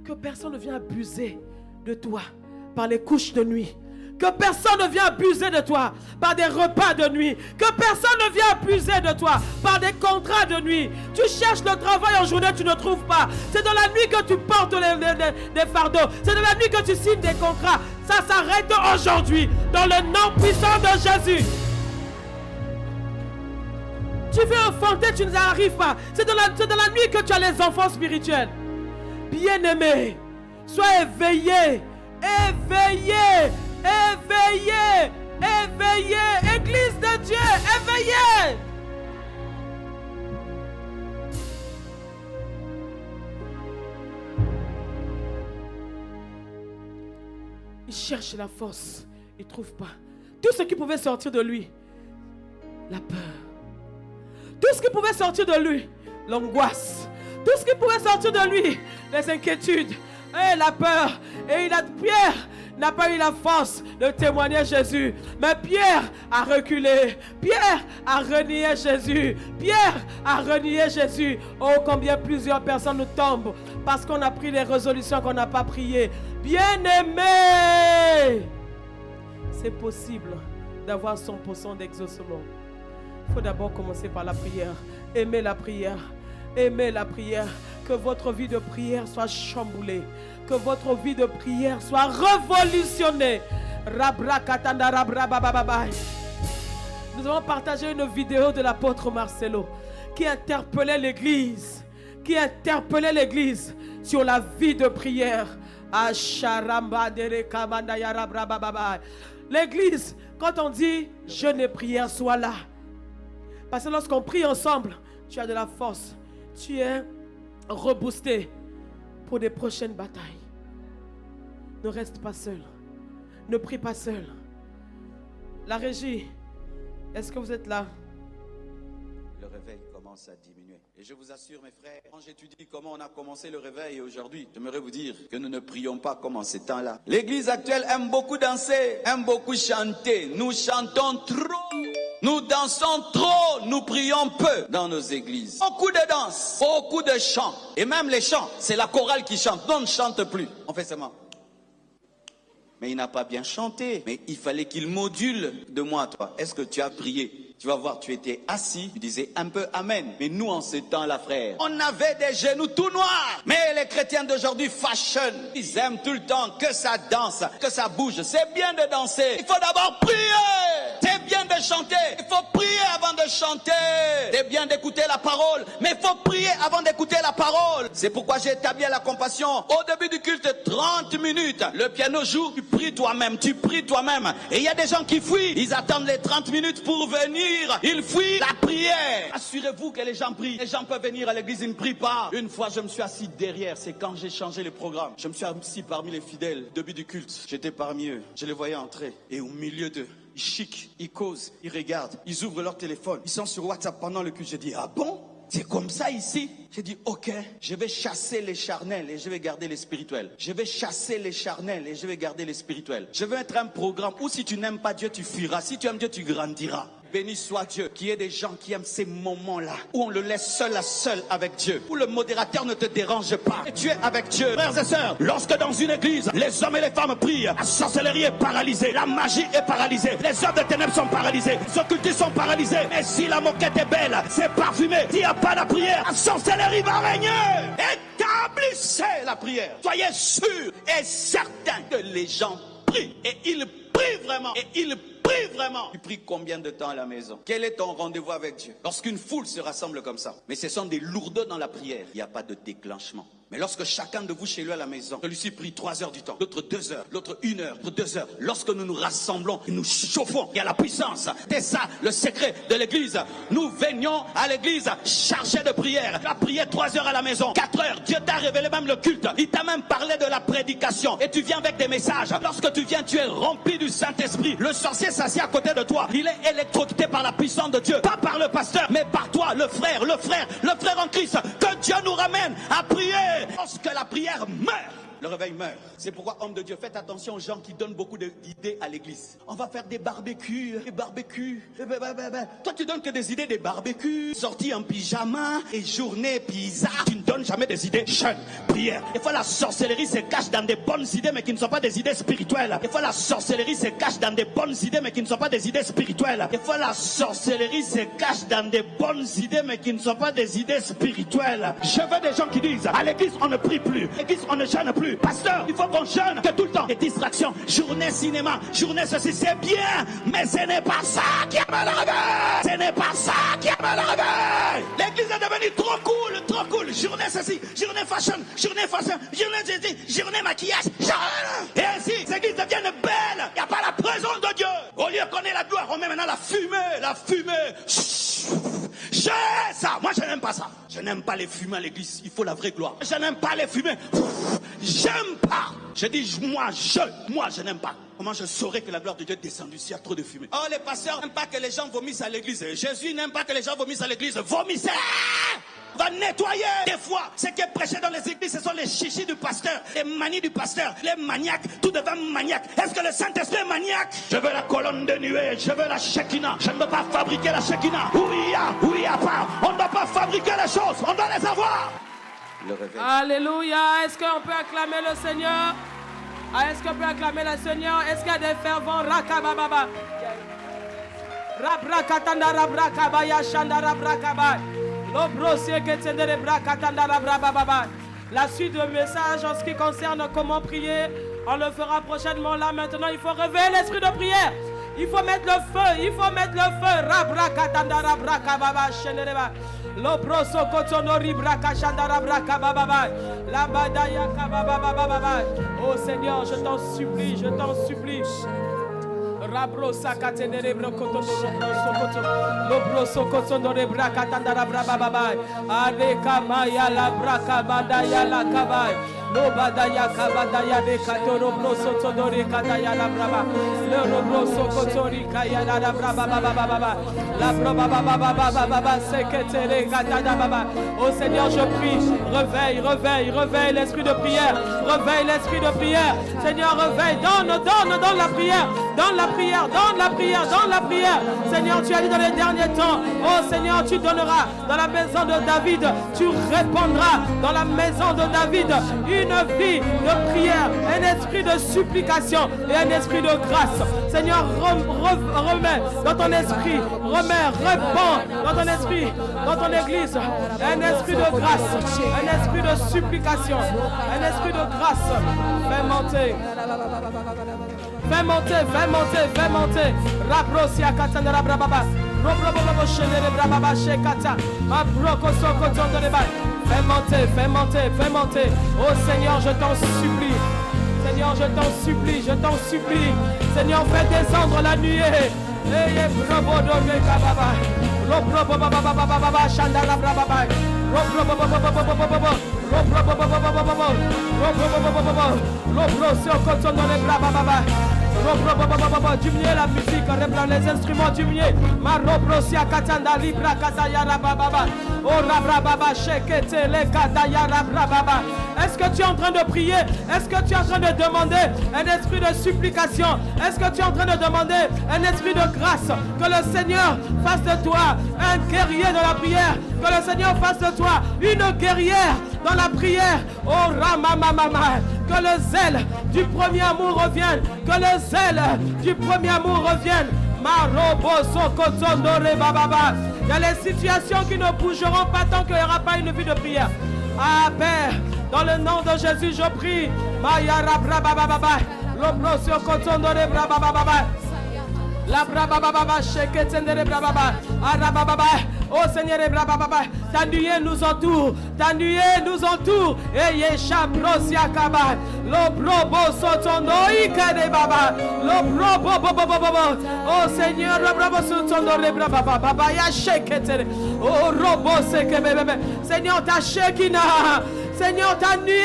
Que personne ne vienne abuser de toi par les couches de nuit. Que personne ne vienne abuser de toi par des repas de nuit. Que personne ne vienne abuser de toi par des contrats de nuit. Tu cherches le travail en journée, tu ne trouves pas. C'est dans la nuit que tu portes des fardeaux. C'est dans la nuit que tu signes des contrats. Ça s'arrête aujourd'hui dans le nom puissant de Jésus. Tu veux enfanter, tu n'y arrives pas. C'est dans la nuit que tu as les enfants spirituels. Bien-aimé, sois éveillé. Éveillé. Éveillé, éveillé, Église de Dieu, éveillé. Il cherche la force, il ne trouve pas. Tout ce qui pouvait sortir de lui, la peur. Tout ce qui pouvait sortir de lui, l'angoisse. Tout ce qui pouvait sortir de lui, les inquiétudes, et la peur. Et Pierre n'a pas eu la force de témoigner Jésus. Mais Pierre a reculé. Pierre a renié Jésus. Pierre a renié Jésus. Oh, combien plusieurs personnes nous tombent parce qu'on a pris les résolutions qu'on n'a pas priées. Bien-aimé, c'est possible d'avoir 100% d'exaucement. Il faut d'abord commencer par la prière. Aimez la prière. Aimez la prière. Que votre vie de prière soit chamboulée. Que votre vie de prière soit révolutionnée. Nous avons partagé une vidéo de l'apôtre Marcelo qui interpellait l'église, sur la vie de prière. L'église, quand on dit jeûne et prière, sois là. Parce que lorsqu'on prie ensemble, tu as de la force. Tu es reboosté pour des prochaines batailles. Ne reste pas seul. Ne prie pas seul. La régie, est-ce que vous êtes là? Le réveil commence à diminuer. Et je vous assure, mes frères, quand j'étudie comment on a commencé le réveil aujourd'hui, j'aimerais vous dire que nous ne prions pas comme en ces temps-là. L'église actuelle aime beaucoup danser, aime beaucoup chanter. Nous chantons trop. Nous dansons trop, nous prions peu dans nos églises. Beaucoup de danse, beaucoup de chants. Et même les chants, c'est la chorale qui chante. Non, on ne chante plus. On fait seulement. Mais il n'a pas bien chanté. Mais il fallait qu'il module de moi, toi. Est-ce que tu as prié? Tu vas voir, tu étais assis, tu disais un peu amen. Mais nous, en ce temps-là, frère, on avait des genoux tout noirs. Mais les chrétiens d'aujourd'hui fashion. Ils aiment tout le temps que ça danse, que ça bouge. C'est bien de danser. Il faut d'abord prier. C'est bien de chanter. Il faut prier avant de chanter. C'est bien d'écouter la parole. Mais il faut prier avant d'écouter la parole. C'est pourquoi j'ai établi la compassion. Au début du culte, 30 minutes. Le piano joue, tu pries toi-même. Tu pries toi-même. Et il y a des gens qui fuient. Ils attendent les 30 minutes pour venir. Ils fuient la prière. Assurez-vous que les gens prient. Les gens peuvent venir à l'église, ils ne prient pas. Une fois, je me suis assis derrière. C'est quand j'ai changé le programme. Je me suis assis parmi les fidèles. Début du culte, j'étais parmi eux. Je les voyais entrer. Et au milieu d'eux, ils chiquent, ils causent, ils regardent. Ils ouvrent leur téléphone. Ils sont sur WhatsApp pendant le culte. J'ai dit, ah bon? C'est comme ça ici? J'ai dit, ok, je vais chasser les charnels et je vais garder les spirituels. Je vais chasser les charnels et je vais garder les spirituels. Je veux être un programme où si tu n'aimes pas Dieu, tu fuiras. Si tu aimes Dieu, tu grandiras. Béni soit Dieu, qu'il y ait des gens qui aiment ces moments-là, où on le laisse seul à seul avec Dieu, où le modérateur ne te dérange pas, et tu es avec Dieu. Frères et sœurs, lorsque dans une église, les hommes et les femmes prient, la sorcellerie est paralysée, la magie est paralysée, les œuvres de ténèbres sont paralysées, les occultistes sont paralysés, et si la moquette est belle, c'est parfumé, s'il n'y a pas de prière, la sorcellerie va régner. Établissez la prière. Soyez sûrs et certains que les gens prient, et ils prient vraiment, et ils prie vraiment. Tu pries combien de temps à la maison? Quel est ton rendez-vous avec Dieu? Lorsqu'une foule se rassemble comme ça, mais ce sont des lourdeurs dans la prière, il n'y a pas de déclenchement. Mais lorsque chacun de vous chez lui à la maison, celui-ci prie 3 heures du temps, l'autre 2 heures, l'autre 1 heure, l'autre 2 heures. Lorsque nous nous rassemblons et nous chauffons, il y a la puissance. C'est ça le secret de l'église. Nous venions à l'église chargés de prière. Tu as prié 3 heures à la maison, 4 heures. Dieu t'a révélé même le culte. Il t'a même parlé de la prédication. Et tu viens avec des messages. Lorsque tu viens, tu es rempli du Saint-Esprit. Le sorcier s'assied à côté de toi. Il est électrocuté par la puissance de Dieu. Pas par le pasteur, mais par toi, le frère en Christ. Que Dieu nous ramène à prier. Lorsque la prière meurt, le réveil meurt. C'est pourquoi, homme de Dieu, faites attention aux gens qui donnent beaucoup d'idées à l'église. On va faire des barbecues. Toi, tu donnes que des idées des barbecues, sorties en pyjama et journée pizza. Tu ne donnes jamais des idées jeûne, prière. Des fois, la sorcellerie se cache dans des bonnes idées, mais qui ne sont pas des idées spirituelles. Des fois, la sorcellerie se cache dans des bonnes idées, mais qui ne sont pas des idées spirituelles. Des fois, la sorcellerie se cache dans des bonnes idées, mais qui ne sont pas des idées spirituelles. Je veux des gens qui disent, à l'église, on ne prie plus. À l'église, on ne jeûne plus. Pasteur, il faut qu'on jeûne, que tout le temps. Des distractions, journée cinéma, journée ceci, c'est bien, mais ce n'est pas ça qui amène le réveil. Ce n'est pas ça qui amène le réveil. L'église est devenue trop cool. Journée ceci, journée fashion, journée maquillage. Et ainsi, ces églises deviennent belles. Il n'y a pas la présence de Dieu. Au lieu qu'on ait la gloire, on met maintenant la fumée. J'ai ça. Moi, je n'aime pas ça. Je n'aime pas les fumées à l'église. Il faut la vraie gloire. Je n'aime pas les fumées. J'aime pas. Je dis, moi, je n'aime pas. Comment je saurais que la gloire de Dieu est descendue s'il y a trop de fumée? Oh, les pasteurs n'aiment pas que les gens vomissent à l'église. Jésus n'aime pas que les gens vomissent à l'église. Vomissez! Va nettoyer. Des fois, ce qui est prêché dans les églises, ce sont les chichis du pasteur, les manies du pasteur, les maniaques. Tout devient maniaque. Est-ce que le Saint-Esprit est maniaque? Je veux la colonne de nuée, je veux la Shekinah. Je ne veux pas fabriquer la Shekinah. Où il y a pas. On ne doit pas fabriquer les choses, on doit les avoir. Le réveil. Alléluia. Est-ce qu'on peut acclamer le Seigneur? Est-ce qu'on peut acclamer le Seigneur? Est-ce qu'il y a des fervents? Rakababa. Rabrakatanda rabrakabaya shanda rabrakaba. La suite du message en ce qui concerne comment prier, on le fera prochainement. Là maintenant, il faut réveiller l'esprit de prière. Il faut mettre le feu. Il faut mettre le feu. Rabrakatanda rabrakababa shendereba. Lobroso kotonori brakashandara brakababa. La badaya kababa. Oh Seigneur, je t'en supplie, je t'en supplie. Rabrosa katenere brokoto lobroso kotonore brakatandara brababa. Areka maya la brakabadaya la kabai. Lobadaya kabadaya de katoro broso todore kadaya la braba. Le robroso kotori kaya la braba baba. La braba baba seketere kadaya baba. Oh Seigneur, je prie, réveille l'esprit de prière. Réveille l'esprit de prière. Seigneur, réveille, donne la prière. Donne la prière. Seigneur, tu as dit dans les derniers temps, oh Seigneur, tu donneras dans la maison de David, tu répandras dans la maison de David une vie de prière, un esprit de supplication et un esprit de grâce. Seigneur, remets dans ton esprit, répands dans ton esprit, dans ton église, un esprit de grâce, un esprit de supplication, un esprit de grâce. Fais monter. Rabrosia katana brababa. Robrobobo chenere brababa shekata. Mabroko sokoton de ba. Fais monter. Oh Seigneur, je t'en supplie. Seigneur, fais descendre la nuée. Eye brobodo de kababa. Robrobobo chandara brababa. Diminuer la musique, reprendre les instruments, diminuer. Marobrosia katanda libra kataya rababa. Oh rababa shekete le kataya rababa. Est-ce que tu es en train de prier? Est-ce que tu es en train de demander un esprit de supplication? Est-ce que tu es en train de demander un esprit de grâce? Que le Seigneur fasse de toi un guerrier dans la prière. Que le Seigneur fasse de toi une guerrière dans la prière. Oh Ramamamama. Que le zèle du premier amour revienne. Que le zèle du premier amour revienne. Il y a les situations qui ne bougeront pas tant qu'il n'y aura pas une vie de prière. Ah Père, dans le nom de Jésus, je prie. La brababa sheketendere brababa arababa. Oh Seigneur, ta nuée nous entoure, et yesha brosia kaba lo brobo sotondo ikade baba lo brobo. Oh Seigneur, le brobo sotondo le brababa baba ya sheketere. Oh robo seke bebe. Seigneur, ta shekina, Seigneur, ta nuée.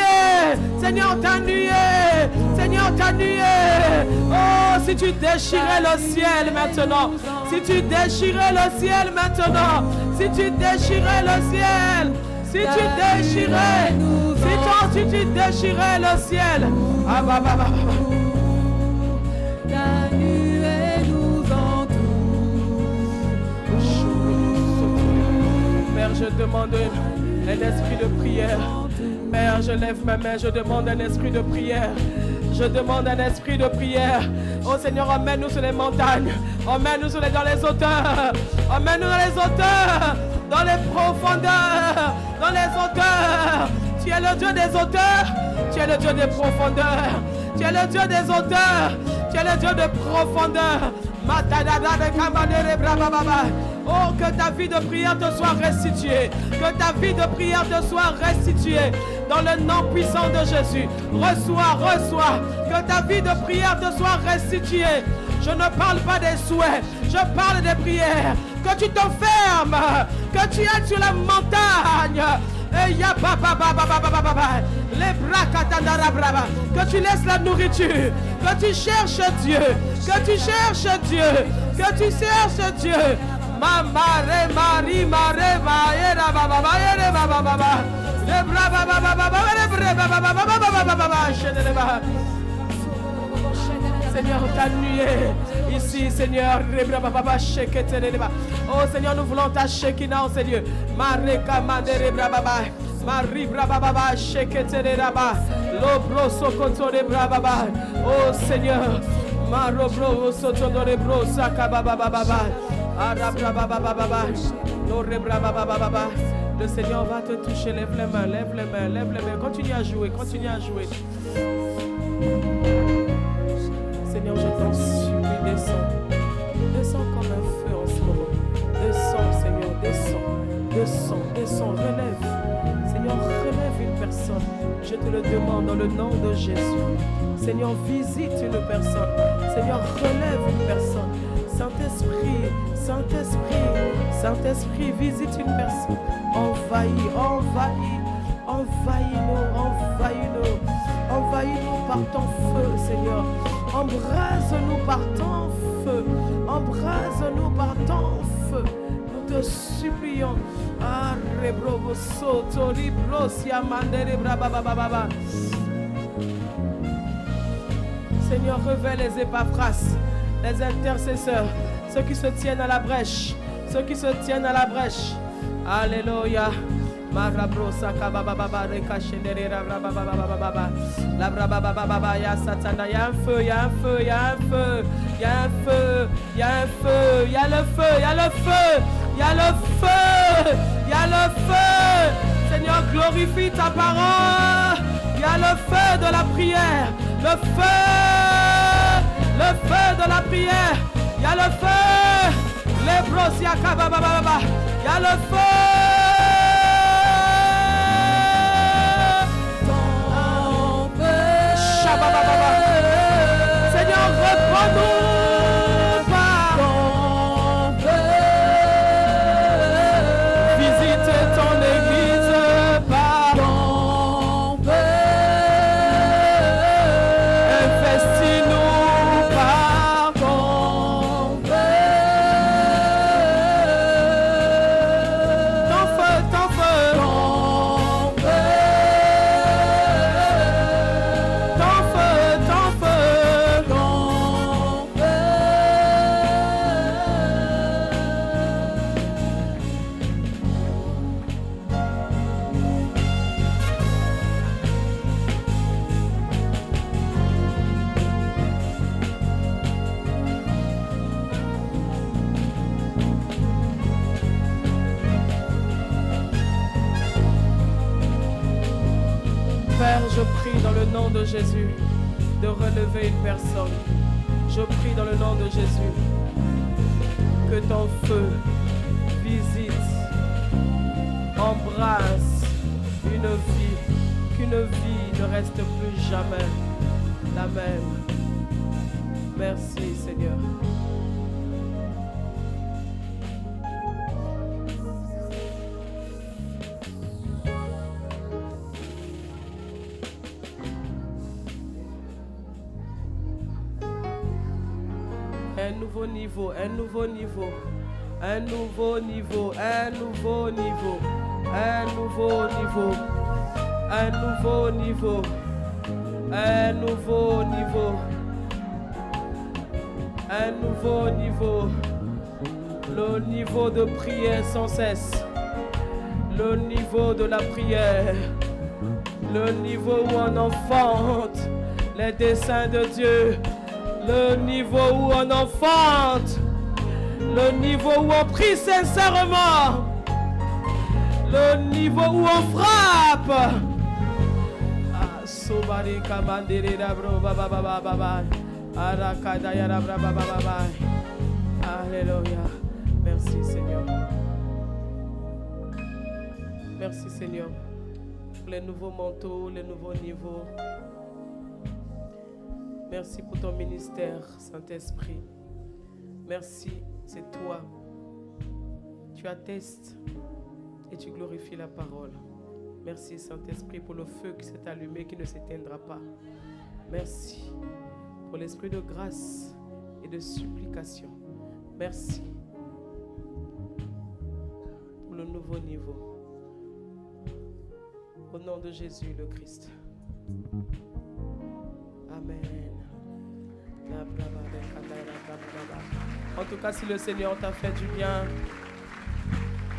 Oh, si tu déchirais le ciel maintenant, si tu déchirais le ciel. Ah, bah. La nuée nous entoure. Père, je demande un esprit de prière. Père, je lève ma main, je demande un esprit de prière. Oh Seigneur, emmène-nous sur les montagnes. Emmène-nous dans les hauteurs. Dans les profondeurs. Dans les hauteurs. Tu es le Dieu des hauteurs. Tu es le Dieu des profondeurs. Tu es le Dieu des hauteurs. Tu es le Dieu des profondeurs. Oh, que ta vie de prière te soit restituée. Dans le nom puissant de Jésus. Reçois. Que ta vie de prière te soit restituée. Je ne parle pas des souhaits. Je parle des prières. Que tu t'enfermes. Que tu ailles sur la montagne. Les bras katandara brava. Que tu laisses la nourriture. Que tu cherches Dieu. Mama Marie Maera baba. Seigneur, ta nuée ici, Seigneur. Oh Seigneur, nous voulons ta Shekinah, oh Seigneur. Mareka mandere brababa. Marie brababa shekete raba. Lobro sokoto brababa. Oh Seigneur. Marobro sotondo bro sakababa. Arabrababa. No rebrababa. Le Seigneur va te toucher. Lève les mains. Continue à jouer. Seigneur, je t'en supplie, descends. nom de Jésus. Seigneur, visite une personne. Seigneur, relève une personne. Saint-Esprit, Saint-Esprit, Saint-Esprit, visite une personne. Envahis, envahis, envahis-nous, envahis-nous. Envahis-nous par ton feu, Seigneur. Embrase-nous par ton feu. Embrase-nous par ton feu. Nous te supplions. Seigneur, révèle les Épaphras, les intercesseurs, ceux qui se tiennent à la brèche, ceux qui se tiennent à la brèche. Alléluia. Il y a un feu, il y a un feu, il y a un feu, il y a un feu, il y a un feu, il y a le feu, il y a le feu, il y a le feu, il y a le feu. Seigneur, glorifie ta parole. Il y a le feu de la prière, le feu de la prière. Il y a le feu, les brosia kabababa. Il y a le feu. Seigneur, reprends-nous par ton feu. Visite ton église par ton feu. Investis-nous par ton feu. Ton feu, ton feu. Père, je prie dans le nom de Jésus de relever une personne. Je prie dans le nom de Jésus que ton feu visite, embrasse une vie, qu'une vie ne reste plus jamais la même. Merci Seigneur. Un nouveau niveau, un nouveau niveau, un nouveau niveau, un nouveau niveau, un nouveau niveau, un nouveau niveau, un nouveau niveau, un nouveau niveau, le niveau de prière sans cesse, le niveau de la prière, le niveau où on enfante les desseins de Dieu. Le niveau où on enfante, le niveau où on prie sincèrement, le niveau où on frappe. Alléluia. Merci Seigneur. Merci Seigneur pour les nouveaux manteaux, les nouveaux niveaux. Merci pour ton ministère, Saint-Esprit. Merci, c'est toi. Tu attestes et tu glorifies la parole. Merci, Saint-Esprit, pour le feu qui s'est allumé, qui ne s'éteindra pas. Merci pour l'esprit de grâce et de supplication. Merci pour le nouveau niveau. Au nom de Jésus le Christ. Amen. En tout cas, si le Seigneur t'a fait du bien,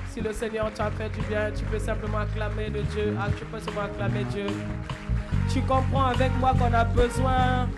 si le Seigneur t'a fait du bien, tu peux simplement acclamer le Dieu. Tu peux simplement acclamer Dieu. Tu comprends avec moi qu'on a besoin